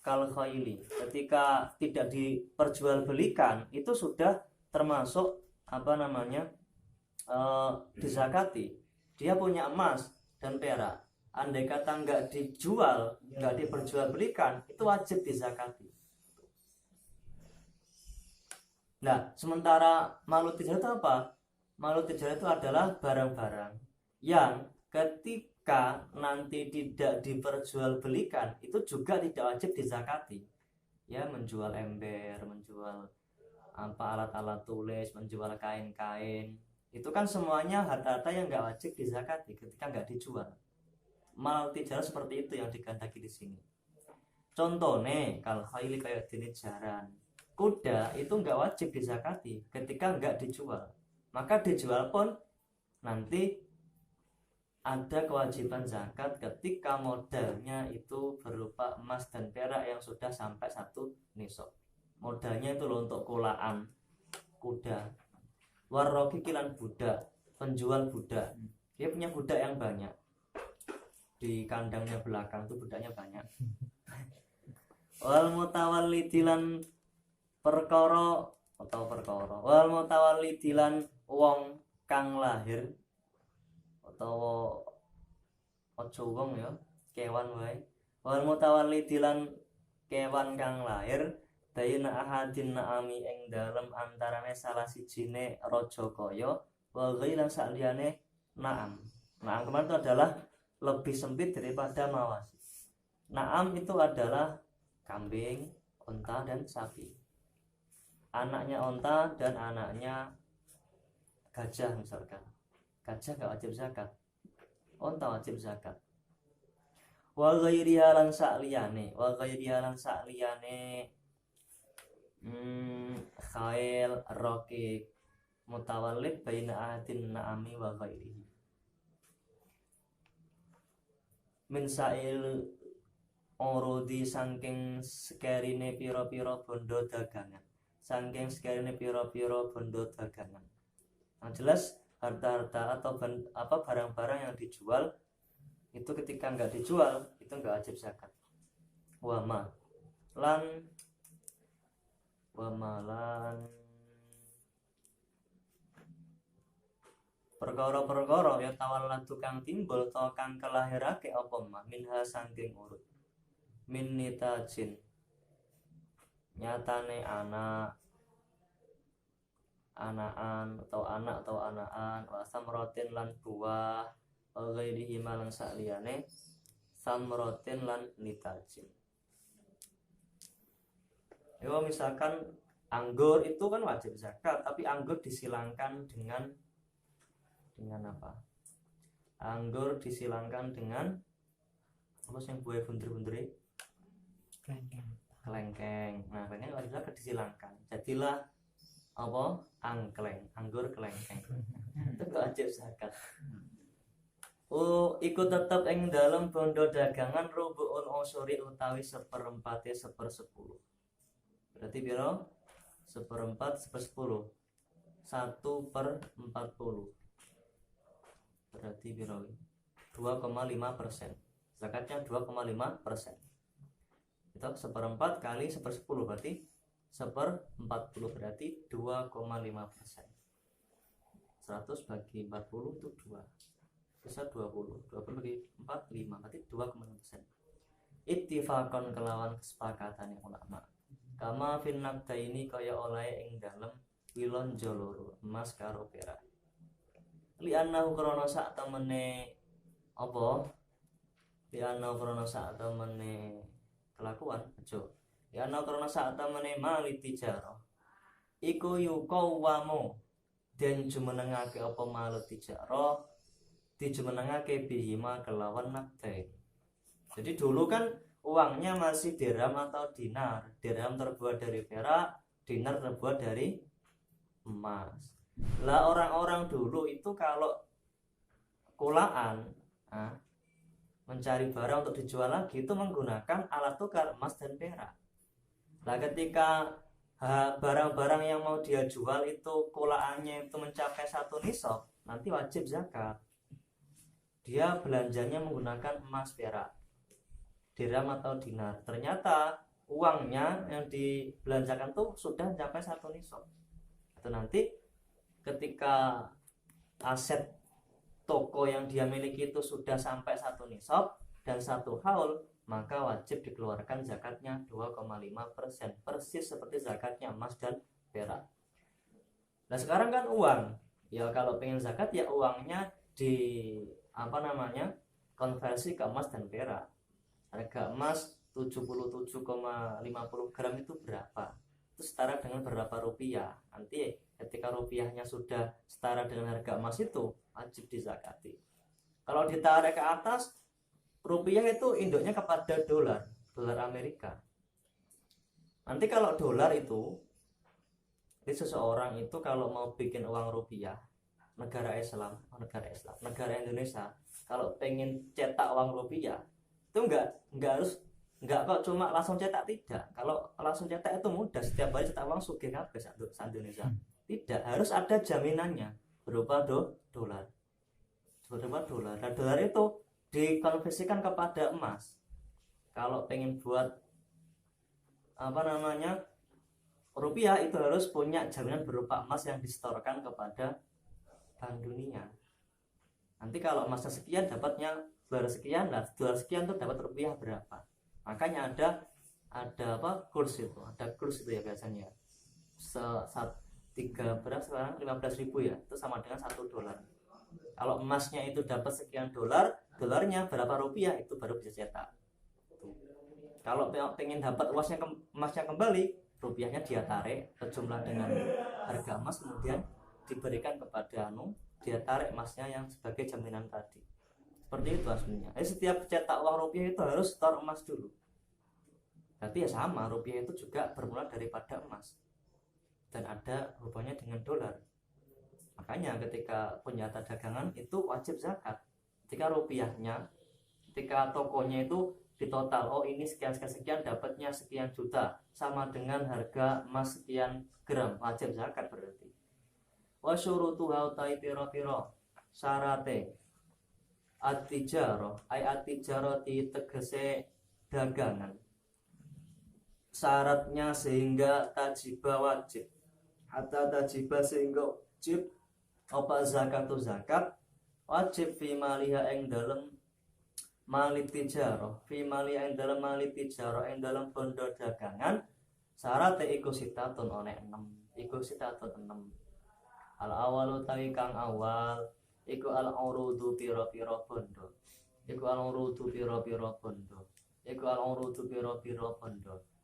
Kal khaili, ketika tidak diperjualbelikan itu sudah termasuk dizakati. Dia punya emas dan perak. Andai kata nggak dijual, nggak diperjualbelikan, itu wajib dizakati. Nah, sementara malu tijarah itu apa? Malu tijarah itu adalah barang-barang yang ketika nanti tidak diperjualbelikan itu juga tidak wajib dizakati. Ya, menjual ember, menjual alat-alat tulis, menjual kain-kain, itu kan semuanya harta-harta yang nggak wajib dizakati ketika nggak dijual. Mal tijarah seperti itu yang digandaki di sini. Contohnya kalau khaili kayak dini jaran, kuda itu nggak wajib dizakati ketika nggak dijual. Maka dijual pun nanti ada kewajiban zakat ketika modalnya itu berupa emas dan perak yang sudah sampai 1 nisab. Modalnya itu loh untuk kulaan kuda. Warroki kilan budak, penjual budak. Dia punya budak yang banyak. Di kandangnya belakang tuh budaknya banyak. Wal mutawallidilan perkara wal mutawallidilan wong kang lahir utawa aja wong ya, kewan wae. Wal mutawallidilan kewan kang lahir dayna ahadin naami ing dalem antarane salah sijine raja kaya wa ghailan saliyane naam. Naam kemarin itu adalah lebih sempit daripada mawasi. Naam itu adalah kambing, unta dan sapi. Anaknya unta dan anaknya gajah misalkan. Gajah gak wajib zakat, unta wajib zakat. Wa ghairiha lan sa'liyane khail raqiq mutawallid baina ahadin na'ami wa ghairihi. Min sa'il urudi saking sekerine pira-pira bondo dagangan. Saking sekerine pira-pira bondo dagangan. Yang jelas harta-harta atau barang-barang yang dijual itu ketika nggak dijual itu nggak wajib zakat. Wama lan perkara-perkara ya tawalla tukang timbul to kang kelahirake apa mah minha saking urut min nitajin nyatane anakan atau anakan wa samratin lan buah wa ghairihi malan saliyane samratin lan nitajin. Ya misalkan anggur itu kan wajib zakat, tapi anggur disilangkan dengan apa? Anggur disilangkan dengan apa sih yang buah bunder-bunder? Kelengkeng. Nah, kelengkeng wajib zakat disilangkan. Jadilah apa? Anggur kelengkeng. Itu wajib zakat. Ikut tetap ing dalam bondo dagangan rubu'un usuri utawi 1/4 1/10. Berarti biro 1/4 1/10. 1/40. berarti piro? 2,5%. Zakatnya 2,5%. Itu 1/4 kali 1/10 berarti 1/40 berarti 2,5%. 100 bagi 40 itu 2. Bisa 20. 20 bagi 4 5 berarti 2,5%. Ittifaqan kelawan kesepakatan ulama. Kama fin naqdaini kaya oleh ing dalem wilon joloro emas karo perak. Li annahu krana sak temene apa? Li annahu krana sak temene kelakuan aja. Li annahu krana sak temene mali tijarah. Iku yuqawwamu den jumenengake apa malu tijarah dijumenengake bihima kelawan naqdain. Jadi dulu kan uangnya masih dirham atau dinar. Dirham terbuat dari perak, dinar terbuat dari emas. Lah orang-orang dulu itu kalau kulaan mencari barang untuk dijual lagi itu menggunakan alat tukar emas dan perak. Lah ketika barang-barang yang mau dia jual itu kulaannya itu mencapai 1 nisab, nanti wajib zakat. Dia belanjanya menggunakan emas, perak, dirham atau dinar. Ternyata uangnya yang dibelanjakan tuh sudah mencapai 1 nisab. Itu nanti ketika aset toko yang dia miliki itu sudah sampai 1 nisab dan 1 haul, maka wajib dikeluarkan zakatnya 2,5%, persis seperti zakatnya emas dan perak. Nah sekarang kan uang, ya kalau pengen zakat ya uangnya di konversi ke emas dan perak. Harga emas 77,50 gram itu berapa? Itu setara dengan berapa rupiah? Nanti ketika rupiahnya sudah setara dengan harga emas itu wajib dizakati. Kalau ditarik ke atas, rupiah itu induknya kepada dolar Amerika. Nanti kalau dolar itu, jadi seseorang itu kalau mau bikin uang rupiah, negara Indonesia, kalau pengen cetak uang rupiah itu enggak kok cuma langsung cetak, tidak. Kalau langsung cetak itu mudah, setiap hari cetak uang sugih kabeh sak Indonesia. Tidak, harus ada jaminannya berupa dolar. Nah, dolar itu dikonversikan kepada emas. Kalau pengen buat rupiah itu harus punya jaminan berupa emas yang disetorkan kepada Bank Dunia. Nanti kalau emasnya sekian dapatnya dolar sekian, nah dolar sekian tuh dapat rupiah berapa. Makanya ada kurs itu ya biasanya. Berapa sekarang 15.000 ya, itu sama dengan 1 dolar. Kalau emasnya itu dapat sekian dolar, dolarnya berapa rupiah itu baru bisa cetak. Kalau pengen dapat emasnya kembali, rupiahnya dia tarik berjumlah dengan harga emas, kemudian diberikan kepada dia tarik emasnya yang sebagai jaminan tadi. Seperti itu aslinya. Setiap cetak uang rupiah itu harus setor emas dulu. Berarti ya sama, rupiah itu juga bermula daripada emas dan ada hubungannya dengan dolar. Makanya ketika punya harta dagangan itu wajib zakat. Ketika tokonya itu ditotal, oh ini sekian dapatnya sekian juta, sama dengan harga emas sekian gram, wajib zakat berarti. Wa syurutuha utai piro-piro syarate at-tijarah ay at-tijarati tegese dagangan. Syaratnya sehingga tajiba wajib, hatta tajiba sehingga wajib apa zakat wajib fi maliha ing dalem mali tijarah, fi maliha ing dalem mali tijarah ing dalem bondo dagangan. Syarat iku sitatun oleh 6. Al awalu tawi kang awal iku al urudu pira-pira bondo.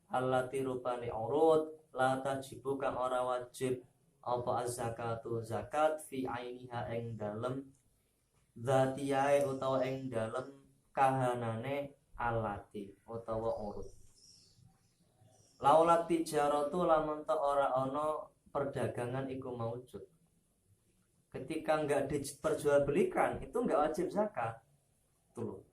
Allati rupani urud la tajibu kang ora wajib apa az-zakatu zakat fi ainiha ing dalem dzatiyae utawa ing dalem kahanane alati utawa urud. Laulat tijaratu lamun ta ora ana perdagangan iku maujud. Ketika enggak diperjualbelikan itu enggak wajib zakat. Tuh.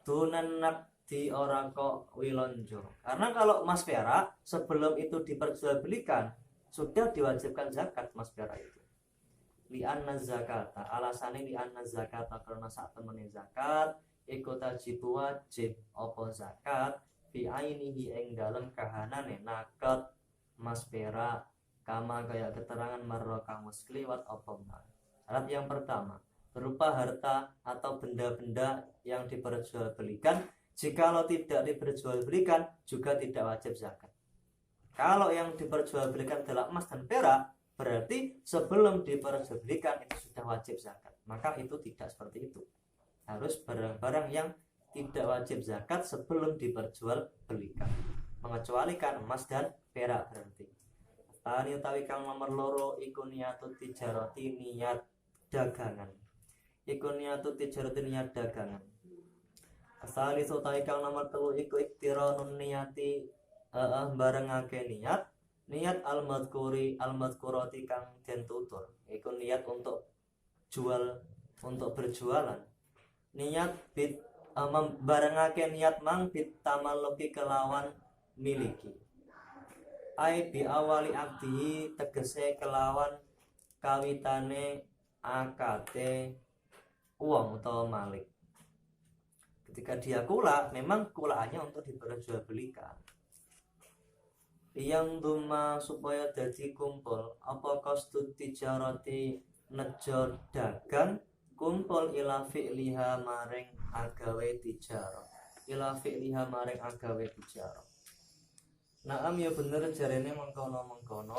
Dunanak di orang kok wilonjo. Karena kalau emas perak sebelum itu diperjualbelikan sudah diwajibkan zakat emas perak itu. li'anna zakata alasane li'anna zakata karena sak temene zakat iku tajibu wajib apa zakat fi ainihi ing dalem kahanane nakat mas perak kama kaya keterangan marra kang wis kliwat apa mal. Syarat yang pertama berupa harta atau benda-benda yang diperjualbelikan. Jikalau tidak diperjualbelikan juga tidak wajib zakat. Kalau yang diperjualbelikan adalah emas dan perak, berarti sebelum diperjualbelikan itu sudah wajib zakat. Maka itu tidak seperti itu. Harus barang-barang yang tidak wajib zakat sebelum diperjualbelikan. Mengecualikan emas dan perak berarti. Tani utawi kang nomor loro iku niatut tijarati niat dagangan. Iku niatut tijarati niat dagangan. Asali utawi kang nomor 3 iku iktiranun niyati barengake niat al-madhkurati kang den tutur. Iku niat untuk berjualan. Niat barengake niat mang bit tamalluki kelawan miliki. Ai bi awali abdi tegese kelawan kawitane akate uang atau malik. Ketika dia kula, memang kulaannya untuk diperjualbelikan. Yang duma supaya dadi kumpul apa qasdut tijarati nejo dagang kumpul ila fi'liha maring agawe tijarah. Ila fi'liha maring agawe tijarah. Naam ya bener jarene mengkono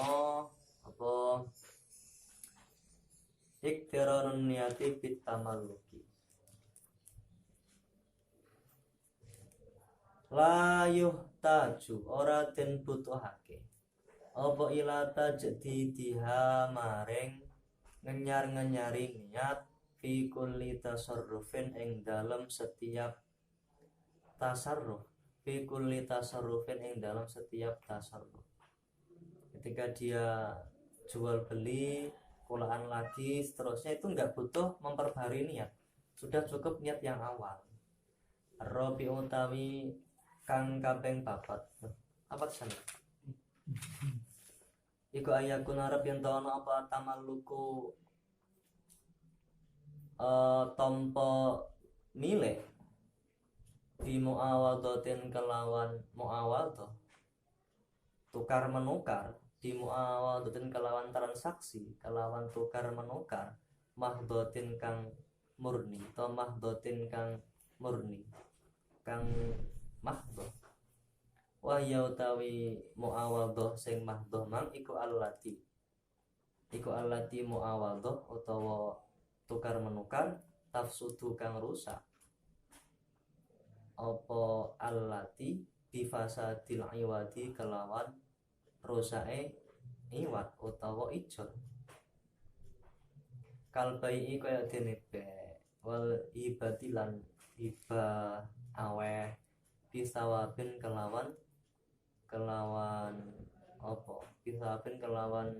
apa iktiranun niyati bit tamalluki. La yuhtaju ora den butuhake apa ila tajdi diha maring ngenyar-ngenyari niat fi kulli tasarrufin ing dalam setiap tasarruf fi kulli tasarrufin ing dalam setiap tasarruf. Ketika dia jual beli kulaan lagi seterusnya itu enggak butuh memperbarui niat, sudah cukup niat yang awal. Robi utawi kang kaping papat apa sana iku ayakun arep yen tono apa tamalluku tompo milik di muawadatin kelawan muawadah tukar menukar di muawadatin kelawan transaksi kelawan tukar menukar mahdotin kang murni atau mahdotin kang murni kang mahdoh wa ya utawi muawadhah sing mahdoh mang iku allati muawadhah utawa tukar menukar tafsudu kang rusak apa allati bifasadil iwadi kelawan rusake iwat utawa ijol kalbai kaya dene be wal ibatilan iba aweh pisawabin kelawan apa pisawabin kelawan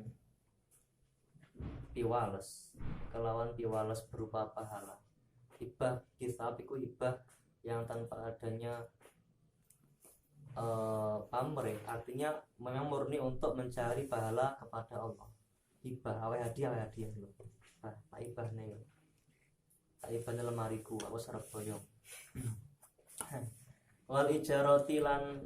piwales berupa pahala. Hibah kisab iku hibah yang tanpa adanya pamrih, artinya memang murni untuk mencari pahala kepada Allah. Hibah awe hadiah lho. Nah, hibah nih lemariku aku sarap boyong. Wal ijarati lan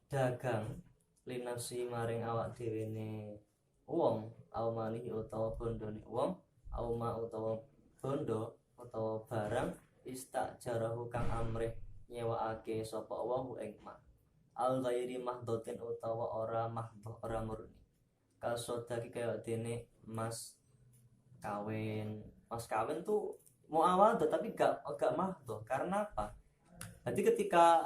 dagang linafsi maring awak dhewene wong au malihi utawa bondone wong au ma utawa bondo utawa barang istajarahu kang amrih nyewaake sapa wong ing ma al ghairi mahdotin utawa ora mahdoh ora murni kasodaki kaya dene mas kawin tuh muawadah tapi gak mahdoh. Karena apa? Jadi ketika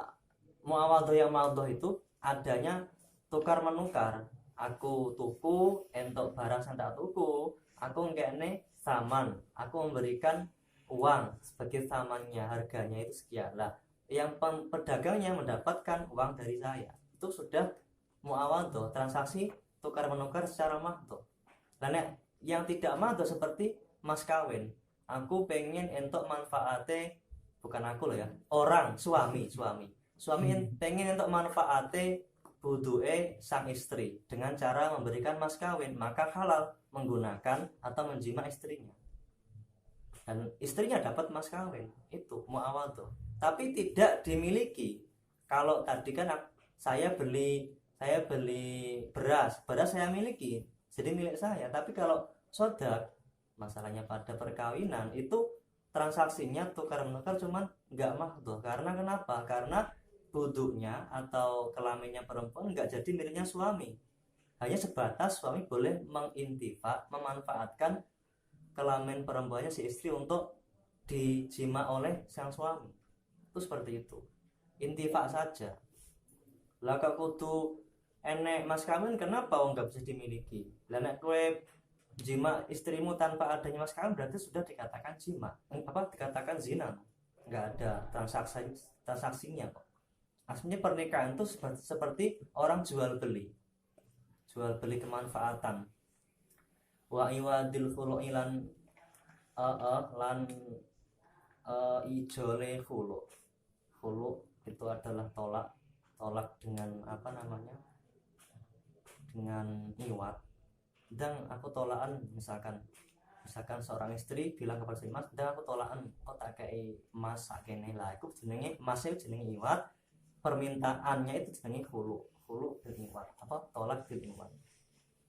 muawadah yang mahdoh itu adanya tukar menukar. Aku tuku entuk barang sing tak tuku, aku ngekne saman, aku memberikan uang sebagai samannya, harganya itu sekian lah. Yang pedagangnya mendapatkan uang dari saya. Itu sudah muawadah, transaksi tukar menukar secara mahdoh. Dan yang tidak mahdoh seperti mas kawin. Aku pengen entuk manfaate, bukan aku loh ya, orang suami pengen entuk manfaate buduke sang istri dengan cara memberikan mas kawin, maka halal menggunakan atau menjima istrinya, dan istrinya dapat mas kawin, itu muawadhah. Tapi tidak dimiliki. Kalau tadi kan saya beli beras saya miliki, jadi milik saya. Tapi kalau sodak, masalahnya pada perkawinan itu transaksinya tukar menukar, cuman nggak mahdhah. Karena kenapa? Karena buduknya atau kelaminnya perempuan nggak jadi miliknya suami, hanya sebatas suami boleh memanfaatkan kelamin perempuannya si istri untuk dijima oleh sang suami. Itu seperti itu, intifa saja. Lah kok kudu enek mas kawin, kenapa nggak bisa dimiliki? Lah nek kowe jima istrimu tanpa adanya mas kawin, berarti sudah dikatakan jima, dikatakan zina, nggak ada transaksinya kok. Aslinya pernikahan itu seperti orang jual beli kemanfaatan. Wa iwadil khulu'ilan lan ijole khulu itu adalah tolak dengan dengan iwat. Dan aku tolakan, misalkan seorang istri bilang kepada si mas, dan aku tolakan kok tak kei emas sakene, lah iku jenenge emasnya jenenge iwat, permintaannya itu jenenge khulu bil iwat, tolak bil iwat,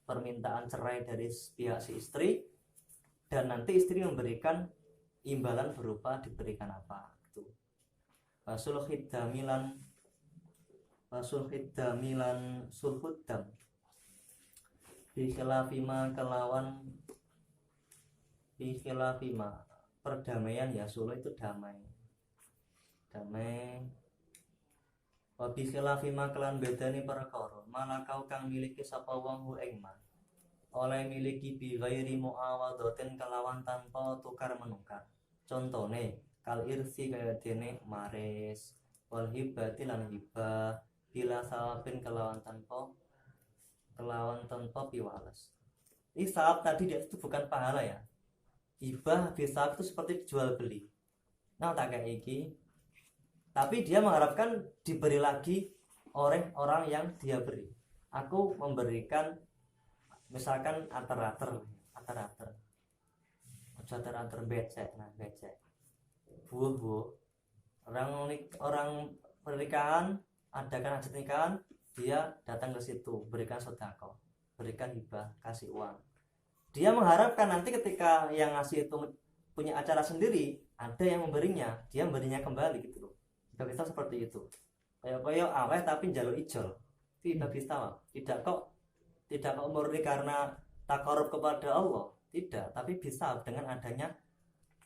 permintaan cerai dari pihak si istri, dan nanti istri memberikan imbalan berupa diberikan apa gitu. Sulhud damilan sulhud dam bikhilafima kelawan bikhilafima perdamaian, ya sulh itu damai wa bikhilafima kelan bedani perkara malakau kang miliki sapa wong hu ing ma oleh miliki bi ghairi muawadhatin kelawan tanpa tukar menukar. Contone kal irsi kaya dene maris wal hibati lan hibah bila sawabin kelawan tanpa piwales. Ini sawab tadi dia itu bukan pahala ya. Hibah bisa itu seperti jual beli. Nah tak kayak iki, tapi dia mengharapkan diberi lagi oleh orang yang dia beri. Aku memberikan misalkan ater-ater becek, buah orang pernikahan, adakan hajat nikahan, dia datang ke situ, berikan sedekah, berikan hibah, kasih uang. Dia mengharapkan nanti ketika yang ngasih itu punya acara sendiri, ada yang memberinya, dia memberinya kembali gitu loh. Kita seperti itu. Kayak awet tapi njaluk ijol. Tidak bisa, tidak kok murni karena takarub kepada Allah, tidak, tapi bisa dengan adanya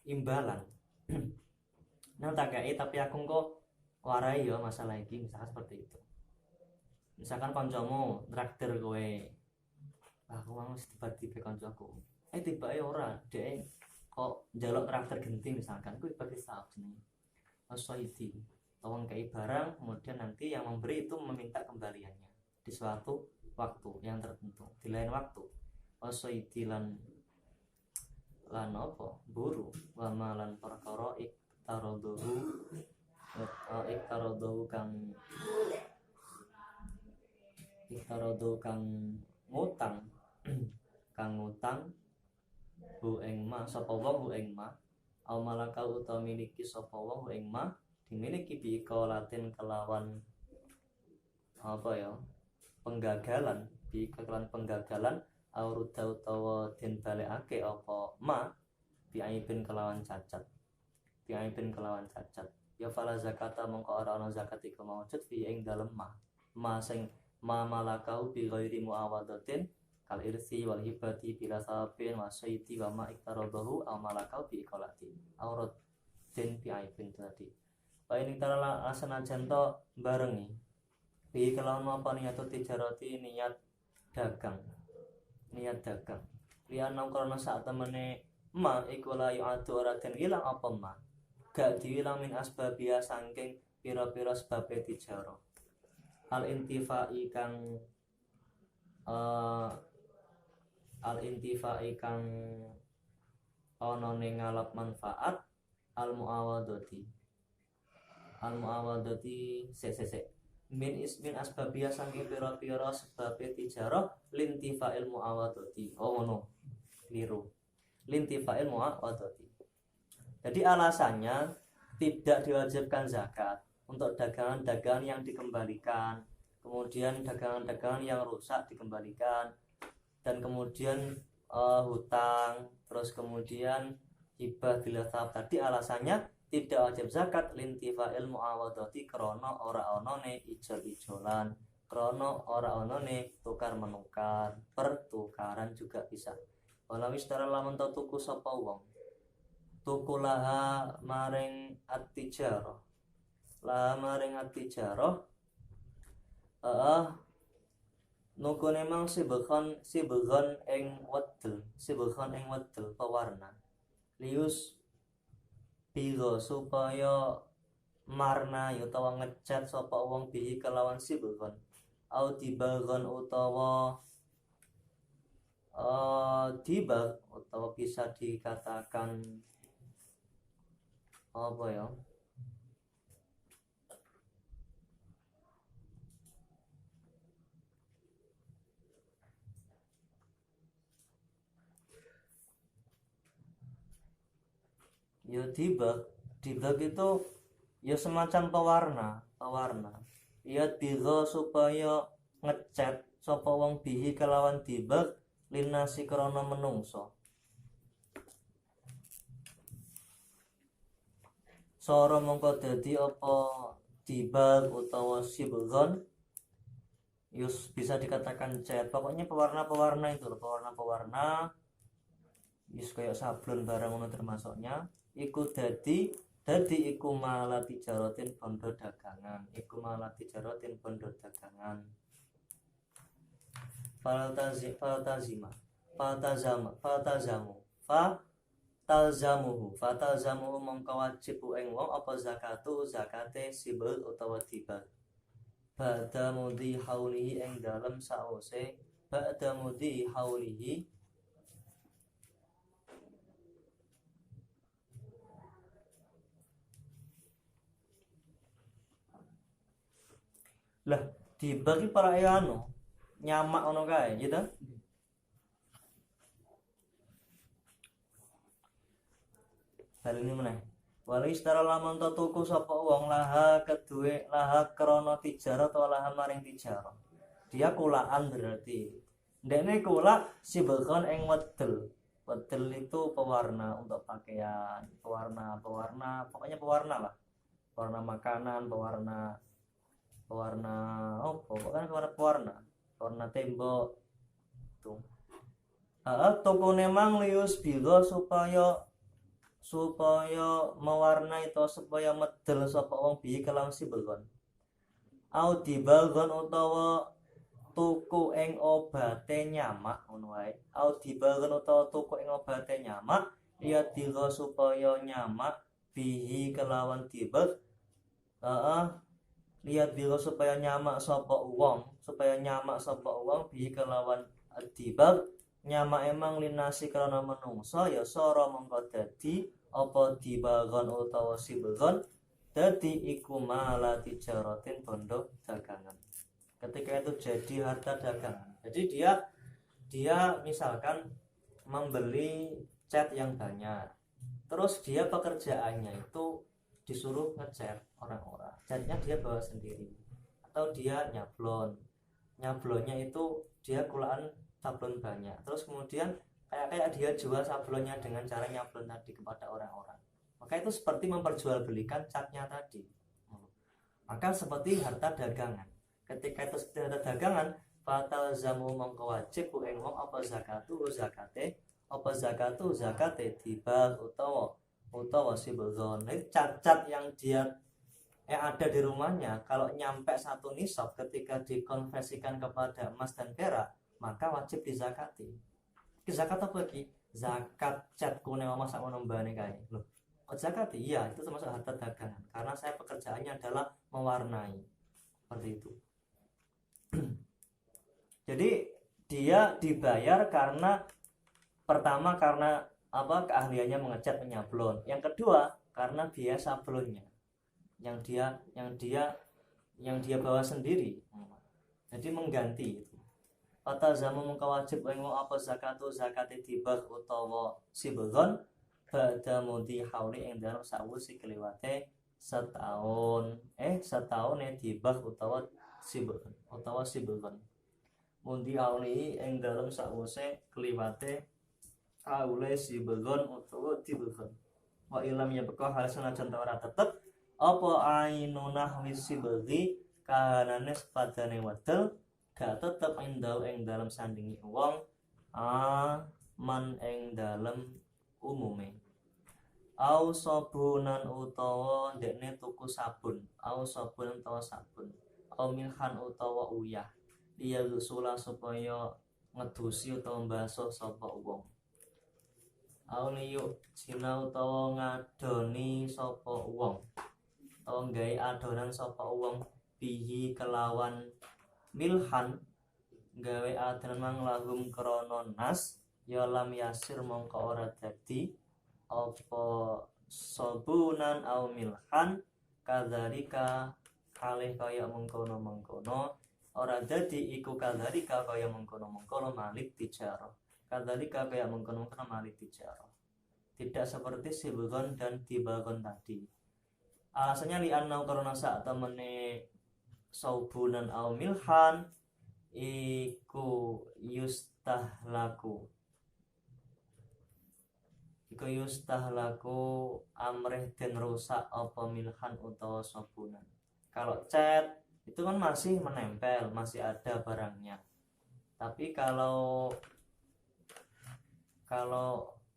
imbalan. Nah tak kayak tapi aku kok warai ya masalah ini, misalkan seperti itu. Misalkan koncomu traktir kowe, aku mau tiba-tiba koncoku tiba ora dhek kok njaluk traktir genting, misalkan kuwi bagi sahab jenenge asoiti, tolong kei barang, kemudian nanti yang memberi itu meminta kembaliannya di suatu waktu yang tertentu, di lain waktu. Asoiti lan apa buru wa malan perkara iktarodohu kang ngutang hu ing ma sapa wong hu ing ma au malaka utawa miliki sapa wong hu ing ma dimiliki bi kalatin kelawan penggagalan, bi kelawan penggagalan au ruda utawa den balekake apa ma bi aibin kelawan cacat ya fala zakata mongko ora ana zakat iku maujud fi ing dalem ma sing ma malakau bi ghairi muawadatin kal irsi wal hibati bila sabin wa sayti wa ma iktaradahu aw malakau bi iqalati aurat den bi aibin tadi. Bae ning tarala asana janto barengi bi kelawan apa niat tijarati niat dagang lian nang karena saat temene ma iku la yu'atu ora den ilang apa ma gak diilang min asbabia saking pira-pira sebabe tijaro al intifai kang ana ning ngalap manfaat al muawadati sek min asbabiyah saking pira-pira sebab tijarah lintifa'il muawadati. Oh ngono. Keliru. Lintifa'il muawadati. Jadi alasannya tidak diwajibkan zakat untuk dagangan-dagangan yang dikembalikan, kemudian dagangan-dagangan yang rusak dikembalikan, dan kemudian hutang, terus kemudian hibah bila tahap tadi alasannya tidak wajib zakat lintifa'il muawadati krana ora onone ijol-ijolan, krana ora onone tukar menukar, pertukaran juga bisa. Walau secara lamun tuku sapa wong tuku laha maring at-tijarah, laha maring at-tijarah nukune mang sibghon ing wedel pewarna lius bigo supaya marna utawa ngecat sapa wong bihi kelawan sibghon au dibagon utawa dibag utawa bisa dikatakan apa ya, ya dibag itu ya semacam pewarna ya digo supaya ngecat sapa wong bihi kelawan dibag linasi krana menungso. Sora mongko dadi apa dibag utawa sibghon yus bisa dikatakan cat. Pokoknya pewarna itu pewarna yus kayak sablon barang ngono termasuknya iku dadi iku malah tijaratin bondo dagangan, Faltazamuhu mongko wajib ing wong apa zakate sibel utawa dibal ba'da mudhi haulihi ing dalem sause ba'da mudhi haulihi lah dibagi para anu nyamak ono kae gitu. Hal ini meneh. Wali setara lamun tuku sapa wong laha kedue laha krana tijarah atau laha maring tijarah. Dia kulaan berarti. Ndekne kulak sibghon ing wedel. Wedel itu pewarna untuk pakaian, pewarna, pokoknya pewarna lah. Pewarna makanan, pewarna oh, pokoknya pewarna tembok. Tuh. Tukune mang lius bigo supaya mewarnai atau supaya medel sapa wong bihi kelawan sibghon. Au dibalgon utawa tuku ing obate nyamak ngono wae. Au dibalgon utawa tuku ing obate nyamak ya digo supaya nyamak bihi kelawan dibag. Lihat bigo supaya nyamak sapa wong bihi kelawan dibag. Nyamak emang linasi karena menungso ya sora mongko dadi apa dibagon utawa sibghon dadi iku mala tijaratin bondo dagangan. Ketika itu jadi harta dagangan. Jadi dia misalkan membeli cat yang banyak, terus dia pekerjaannya itu disuruh ngecat orang-orang, catnya dia bawa sendiri atau dia nyablonnya itu dia kulaan sablon banyak, terus kemudian kayak dia jual sablonnya dengan cara nyablon tadi kepada orang-orang, maka itu seperti memperjualbelikan catnya tadi. Maka seperti harta dagangan. Ketika itu seperti harta dagangan, fatal zamu mongko wajib ing wong apa zakate dibal utawa sibghon. Cat yang ada di rumahnya kalau nyampe satu nisab ketika dikonversikan kepada emas dan perak maka wajib dizakati. Zakat apa lagi? Zakat cat kune masak menembane kae. Loh, zakati? Iya, itu termasuk harta dagangan karena saya pekerjaannya adalah mewarnai. Seperti itu. Jadi dia dibayar karena pertama karena keahliannya mengecat menyablon. Yang kedua karena biaya sablonnya yang dia yang dia bawa sendiri, jadi mengganti itu. Fatazamu mengko wajib ing apa zakatu zakate dibah utawa sibghon ba'da mudi hauli ing dalem sawise kliwate setahun dibah utawa sibghon mundi hauli ing dalem sawise kliwate haule sibghon utawa dibghon wa ilam ya beko hal senajan ora tetep apa ainunah wisibghi kanane sepadane wedel gak tetep ing dalem sandingi wong man ing dalem umume au sabunan utawa dekne tuku sabun au sabun utawa sabun au milhan utawa uyah iya rusula supaya ngedusi utawa mbasuh sapa wong au liyu sina utawa ngadoni sapa wong utawa gawe adonan sapa wong bihi kelawan milhan gawe adonan mang lahum krana nas ya lam yasir mongko ora dadi apa sabunan au milhan kadzalika kalih kaya mengkono-mengkono ora dadi iku kadzalika kaya mengkono-mengkono malik tijarah kadzalika kaya mengkono-mengkono malik tijarah tidak seperti sibghon dan dibagon tadi. Alasannya li'anna karena sak temene saubunan au milhan iku yustahlaku amreh den rusak apa milhan utawa saubunan. Kalau cat itu kan masih menempel, masih ada barangnya. Tapi kalau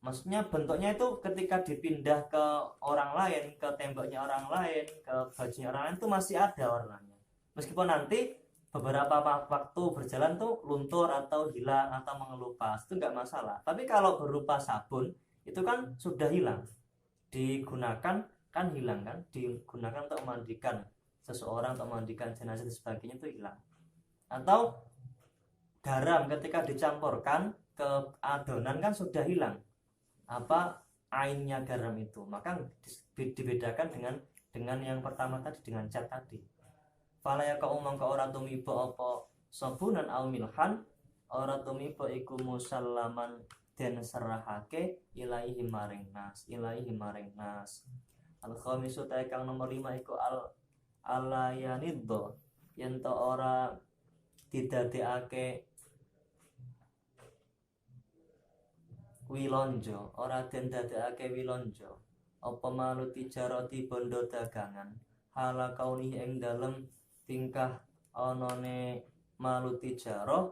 maksudnya bentuknya itu ketika dipindah ke orang lain, ke temboknya orang lain, ke bajunya orang lain itu masih ada warnanya. Meskipun nanti beberapa waktu berjalan tuh luntur atau hilang atau mengelupas, itu nggak masalah. Tapi kalau berupa sabun itu kan sudah hilang, digunakan kan hilang kan, digunakan untuk memandikan seseorang, untuk memandikan jenazah dan sebagainya itu hilang. Atau garam ketika dicampurkan ke adonan kan sudah hilang apa ainnya garam itu, maka dibedakan dengan yang pertama tadi, dengan cat tadi. Fala ya kau mangka ora tumiba apa sabunan au milhan ora tumiba iku musallaman den serahake ilaihi maring nas al khamisu ta kang nomor 5 iku alayaniddo yen to ora didadekake wilonjo ora den dadekake wilonjo apa malu tijarati bondo dagangan hala kauni ing dalem tingkah onone malu tijaro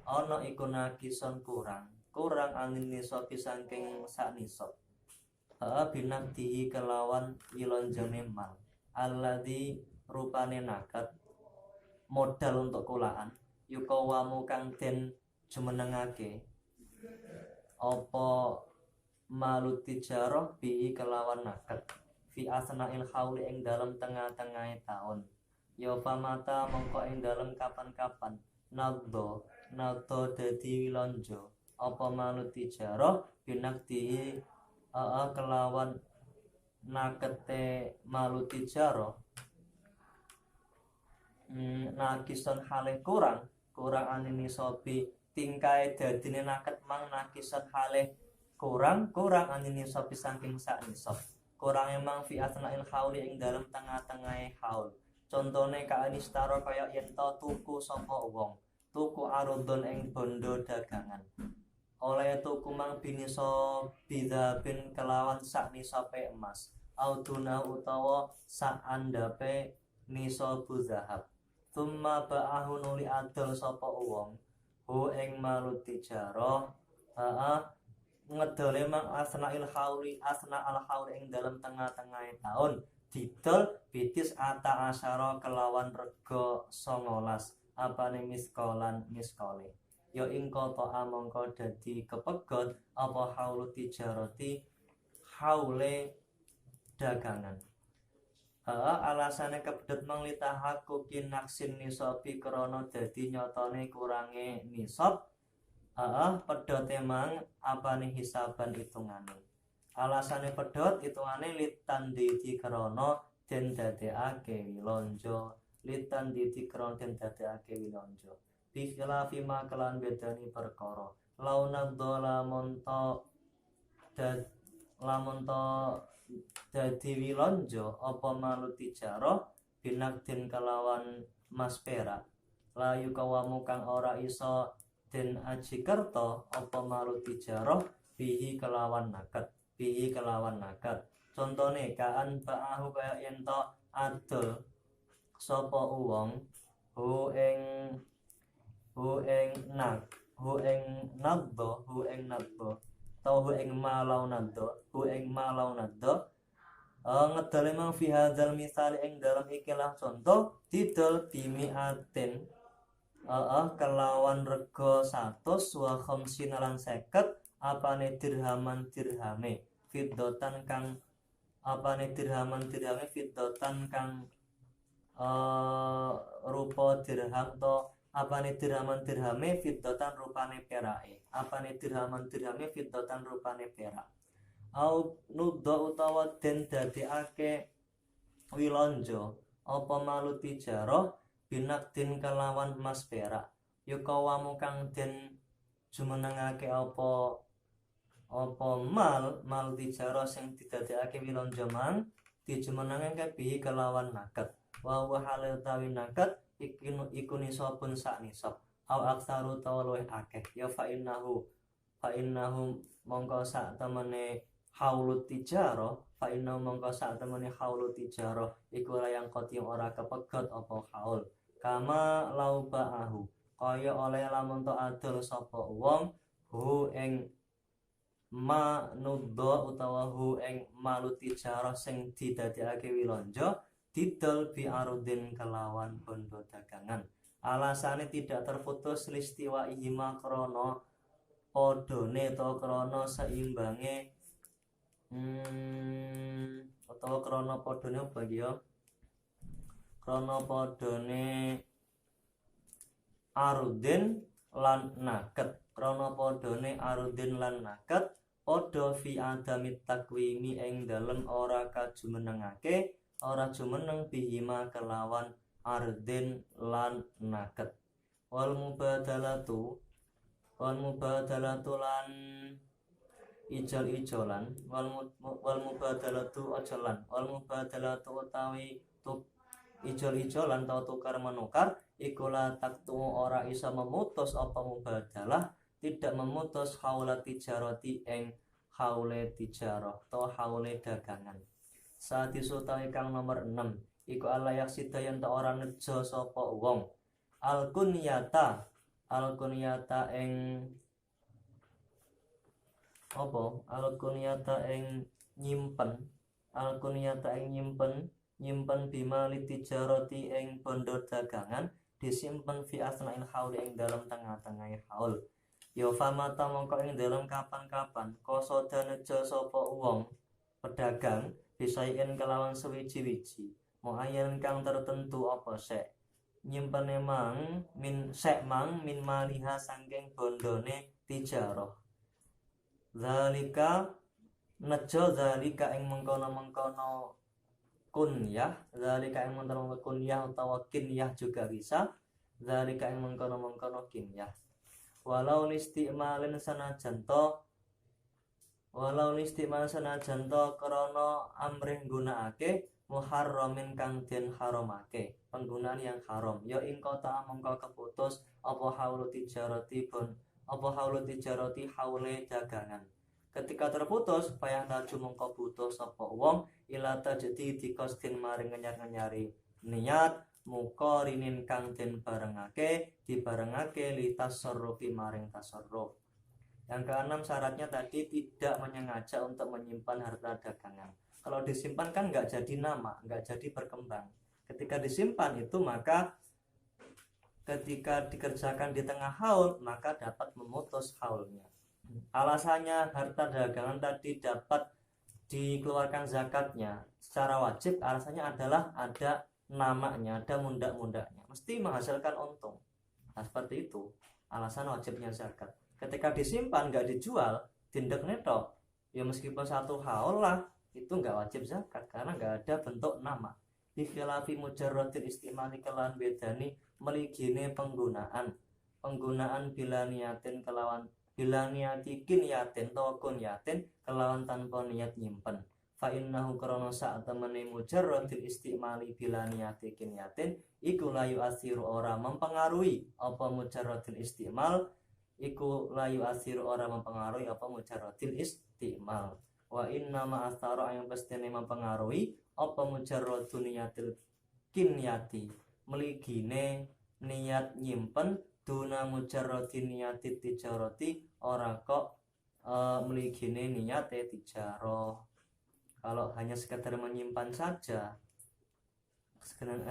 ono iku nakison kurang angin nisab saking sak nisab binakdihi kelawan wilonjone mal alladzi rupane nakat modal untuk kulaan yukawamu kang den jumenengake apa malu tijarah bi kelawan nakat fi asna'il hauli ing dalam tengah-tengahe taun ya famata mongko ing dalam kapan-kapan naddo dadi wilonjo apa malu tijarah binakdihi kelawan nakete malu tijarah nakison halih kurang anini sobi tingkai dadine naket mang nakison halih kurang anini sobi saking sak nisab kurang emang fi asna'il hauli ing dalam tengah-tengahe haul contone kaanistara kaya yen to tuku sapa wong tuku arudon ing bondo dagangan oleh tuku mang biniso bidzabin kelawan sak nisabe emas auduna utawa sak andape nisabu zahab thumma ba'ahu nuli adol sapa wong hu ing malut tijarah ngedole mang asna'il hauli ing dalam tengah-tengahe taun didol bitis ata asyara kelawan rega 19 apane miskole ya ing kota amangka dadi kepegot apa haulu tijarati haule dagangan alasane kepedhet manglitahaku kinaksin nisabi krana dadi nyatane kurange nisab pedhot emang apane hisaban hitungane alasane pedhot hitungane litandidi krana den dadekake wilonjo litan dikron den dadekake wilanja bi khilafi ma kelan bedani perkara launaddo lamun to dadi wilanja apa malu tijarah binakdin kelawan mas perak layu kawamu kang ora iso den aji kerta apa malu tijarah bihi kelawan nakat contone kaan ba'ahu kaya yen to adol sapa wong hu ing naddo tau hu ing malau naddo ngedol emang fi hadzal misal ing dalam ikilah contoh didol bimiatin kelawan rego 100 wa khamsina lan 50 apane dirhame fiddotan kang rupa dirham to apane dirhame fiddotan rupane perake perak au nuddo utawa den dadekake wilanja apa malu tijarah binakdin kelawan mas perak yukawamu kang den jumenengake apa mal tijarah sing didadekake wilanja mang dijumenengake bihi kelawan nakat wa huwa halil tawi nakat iku nisabun sak nisab au aksaru tawa luwih akeh ya fa innahu mongko sak temene haulut tijarah iku layang koti ora kepegot apa haul kama lau ba'ahu kaya oleh lamun to adol sapa wong hu ing ma nuddo utawa hu ing malu tijarah sing didadekake wilanja didol bi arudin kelawan bondo dagangan alasane tidak terputus listiwa ihima krana padane to krana seimbange utawa krana padane apa ya krana padane arudin lan naket padha fi adamit takwimi ing dalem ora jumeneng bihima kelawan ardin lan naket wal mubadalatu lan ijol-ijolan wal mubadalatu utawi ijol-ijolan atau tukar menukar iku la taktu ora isa memutus apa mubadalah tidak memutus haula tijarati ing haule tijarah atau haule dagangan saat isutawi kang nomor 6 iku ala yaksida yen ta ora nejo sapa wong al kunyata ing apa al kunyata ing nyimpen bima litijarati ing bondo dagangan disimpen fi asnail haul ing dalam tengah-tengah haul ya famata mongko ing dalam kapan-kapan kosoda nejo sapa wong pedagang bisain kelawan sewiji-wiji muayyan kang tertentu apa sek nyimpen emang min maliha sangking bondone tijarah zalika nejo zalika ing mengkono kunyah utawa kinyah juga bisa zalika ing mengkono kinyah walau listi'malin sanajan to krana amrih nggunakake muharramin kang den haramake penggunaan yang haram ya ing kota mongko keputus apa haulu tijarati haule dagangan ketika terputus payah taju mongko putus sapa wong ila tajdi dikostin maring nyari niat muqarinin kang den dibarengake li tasarrufi maring tasarruf. Yang keenam syaratnya tadi tidak menyengaja untuk menyimpan harta dagangan. Kalau disimpan kan nggak jadi nama, nggak jadi berkembang. Ketika disimpan itu maka ketika dikerjakan di tengah haul maka dapat memutus haulnya. Alasannya harta dagangan tadi dapat dikeluarkan zakatnya secara wajib, alasannya adalah ada namanya, ada mundak-mundaknya, mesti menghasilkan untung. Nah, seperti itu alasan wajibnya zakat. Ketika disimpan nggak dijual, tindak netok, ya meskipun satu haul lah, itu nggak wajib zakat karena nggak ada bentuk nama. bi khilafi mujarradil istimali kelan bedani meligine penggunaan bila niatin kelawan bila niati kinyatin to kunyatin kelawan tanpa niat nyimpen fa innahu krana sak temene mujarradil istimali bila niati kinyatin iku layu asiru ora mempengaruhi apa mujarradil istimal iku layu asiru ora mempengaruhi apa mujarradil istimal wa inna ma asara yang pastine mempengaruhi apa mujarradun niyatil kinyati meligine niat nyimpen duna mujarradin niyati tijarati ora kok meligine niat tijarah. Kalau hanya sekedar menyimpan saja,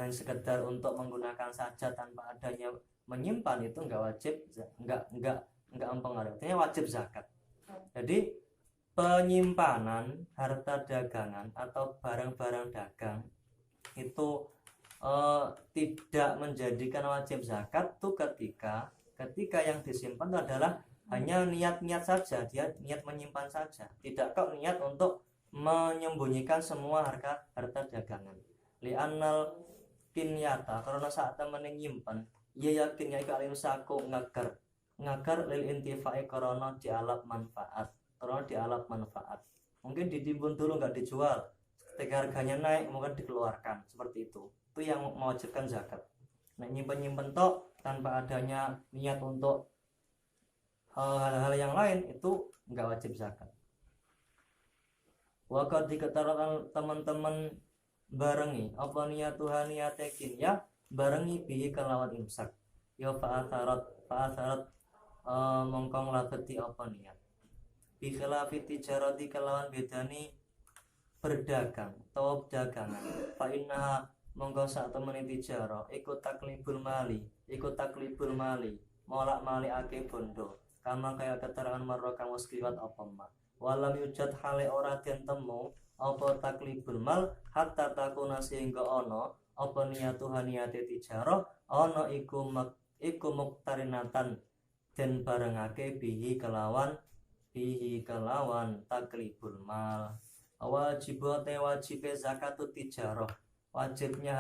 sekedar untuk menggunakan saja tanpa adanya menyimpan itu enggak wajib, enggak mempengaruhi. Artinya wajib zakat. Jadi penyimpanan harta dagangan atau barang-barang dagang itu tidak menjadikan wajib zakat tuh ketika yang disimpan itu adalah hanya niat-niat saja, dia niat menyimpan saja, tidak kok niat untuk menyembunyikan semua harta dagangan. Li'annal kinyata karena saat temen nyimpen ia yakin ya iku saku ngagar lil intifai karena dialap manfaat mungkin ditimbun dulu nggak dijual, ketika harganya naik mungkin dikeluarkan, seperti itu yang mewajibkan zakat. Nah nyimpen tok tanpa adanya niat untuk hal-hal yang lain itu nggak wajib zakat. Waktu dikatakan teman-teman barengi apa niat Tuhan niatekin ya barengi bihi kelawan imsak ya fa'atharat mongkong labeti apa niat bi khilafi tijarati kelawan bedani berdagang atau dagangan fa inna mongko sak temene tijarah ikut taklibul mali molak mali ake bondo kama kaya keterangan marra kang wis kliwat apa mak walam yujad hale ora den temu apa taklibul mal hatta takuna sehingga ono apa niatuhan niate tijarah ono iku muktarinatan den barengake bihi kelawan taklibul mal wajibe zakatut tijarah wajibnya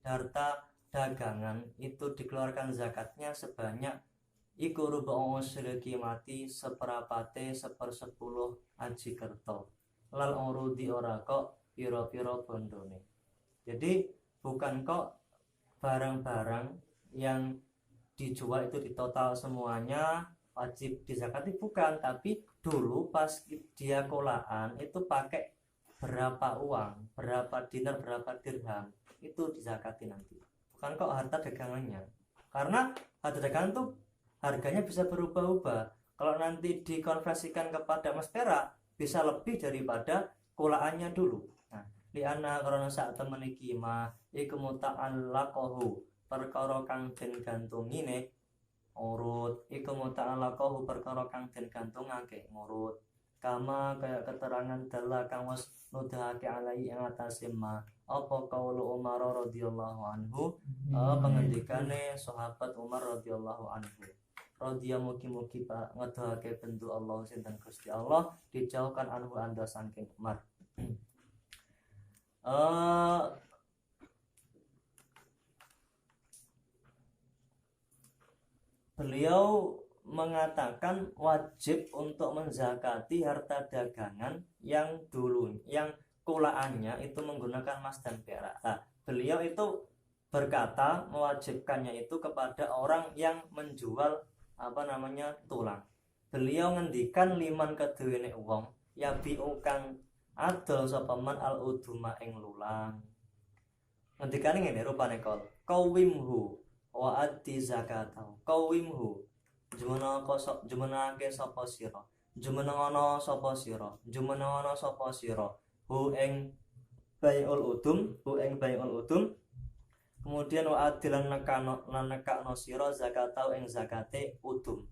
harta dagangan itu dikeluarkan zakatnya sebanyak iku rubu usri mati seperapate 1/10 aji kerto lal urudi ora kok piro-piro bondone. Jadi bukan kok barang-barang yang dijual itu ditotal semuanya wajib dizakati, bukan, tapi dulu pas dia kolaan itu pakai berapa uang, berapa dinar, berapa dirham, itu dizakati nanti. Bukan kok harta dagangannya. Karena harta dagangan itu harganya bisa berubah-ubah. Kalau nanti dikonversikan kepada emas perak bisa lebih daripada kolaannya dulu. Nah, li'anna karena saat temen iki ma iku muta'allaqahu perkara kang den gantungine urut iku muta'allaqahu perkara kang den gantungake ngurut kama kaya keterangan dalla kang wis nuduhake alai ing atase ma apa qaulu Umar radhiyallahu anhu pengendikane sahabat Umar radhiyallahu anhu radhiya mugi-mugi ngedohake bendu Allah sinten Gusti Allah dijauhkan anhu anda saking Umar. Beliau mengatakan wajib untuk menzakati harta dagangan yang dulu, yang kolaannya itu menggunakan emas dan perak. Nah, beliau itu berkata mewajibkannya itu kepada orang yang menjual tulang. Beliau ngendikan liman keduwene wong ya biukan adol sapa man al uduma ing lulang. Ngendikane ngene rupane qawimhu wa addi zakatahu qawimhu jumenake sapa sira jumenengono sapa sira hu ing baiul udum kemudian wa adilan nekakno sira zakatau ing zakate udum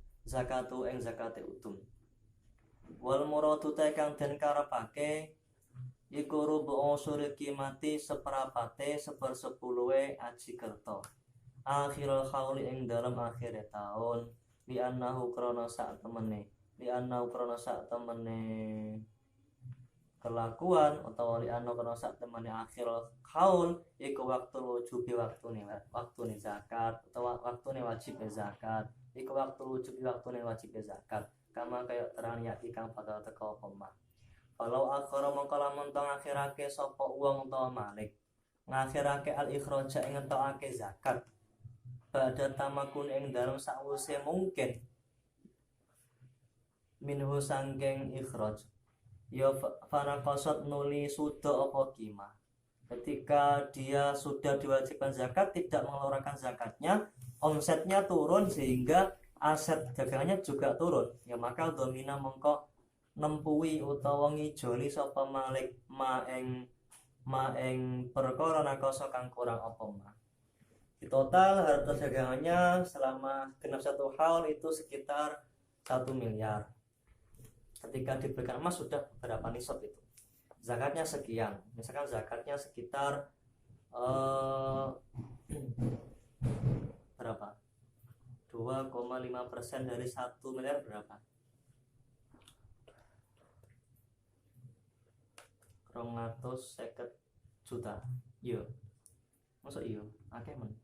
wal muradu kang den karepake iku rubu usuri kimati seperapate 1/10 aji kerto akhirul hauli ing dalam akhir tahun li annahu krana sak temene kelakuan utawa li ana kana sak temene akhir haul iku waktu wujubi waktune zakat utawa waktune wajib zakat iku waktu wujubi waktune wajib zakat kama kaya terang yati kang bakal teka apa mah kalau akhara mongko lamun tong akhirake sapa wong utawa malik ngakhirake al ikhraja ing ngetokake zakat pada tamakun ing dalem sawise mungkin minhu sangking ikhraj ya fanaqasat nuli sudah apa kima ketika dia sudah diwajibkan zakat tidak mengeluarkan zakatnya omsetnya turun sehingga aset dagangannya juga turun ya maka domina mongko nempuwi utawa ngijoli sapa malik maeng perkara nakasa kang kurang apa ma di total harta dagangannya selama genap 1 haul itu sekitar 1 miliar. Ketika diberikan emas sudah berapa nisab itu zakatnya sekian misalkan zakatnya sekitar berapa 2,5% dari 1 miliar berapa 250 juta iya masuk iya akeh men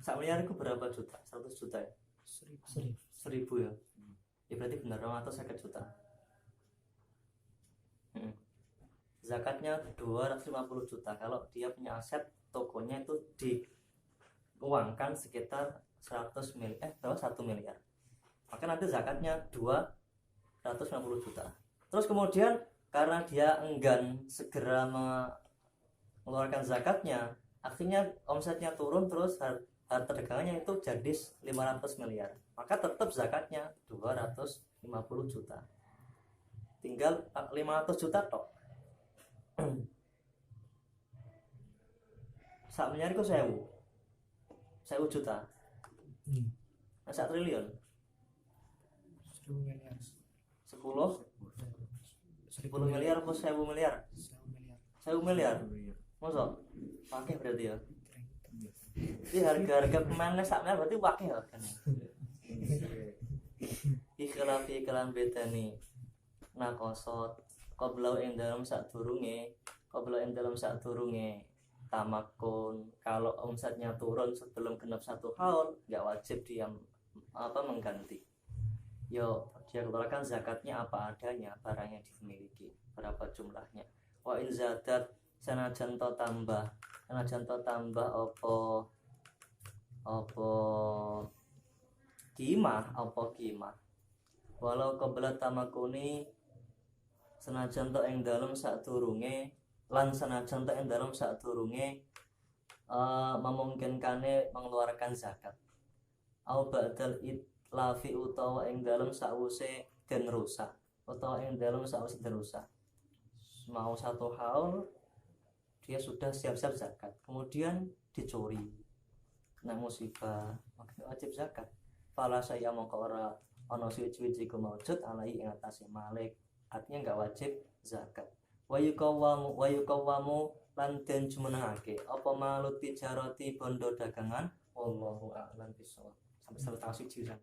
1 miliar itu berapa juta 100 juta ya 1000 ya ya berarti benar 250 juta zakatnya 250 juta kalau dia punya aset tokonya itu diuangkan sekitar 100 miliar 1 miliar maka nanti zakatnya 250 juta terus kemudian karena dia enggan segera mengeluarkan zakatnya akhirnya omsetnya turun terus harta dagangannya itu jadi 500 miliar maka tetap zakatnya 250 juta tinggal 500 juta tok sak miliar itu 1000 juta 1 triliun 10 miliar 10 miliar apa 1000 miliar 1000 miliar masa pakai berarti ya jadi harga pemainnya saknya berarti pakai harganya iklan bedani nakosot qabla ing dalam sadurunge tamakun kalau omsetnya turun sebelum genap 1 haul nggak wajib dia mengganti yo dia keluarkan zakatnya apa adanya barang yang dimiliki berapa jumlahnya wa in zadat sanajan to tambah kimah walau qabla tamakuni senajan to ing dalem sadurunge memungkinkane mengeluarkan zakat au ba'dal itlafi utawa ing dalem sawise den rusak mau 1 haul dia sudah siap-siap zakat kemudian dicuri kena musibah maka wajib zakat fala saya mongko ora ana suci-suci ku maujud alai ing atase malik artinya enggak wajib zakat wa yuqawwamu lan den jumenengake apa malut tijarati bondo dagangan wallahu a'lam bishawab sampai 100 juta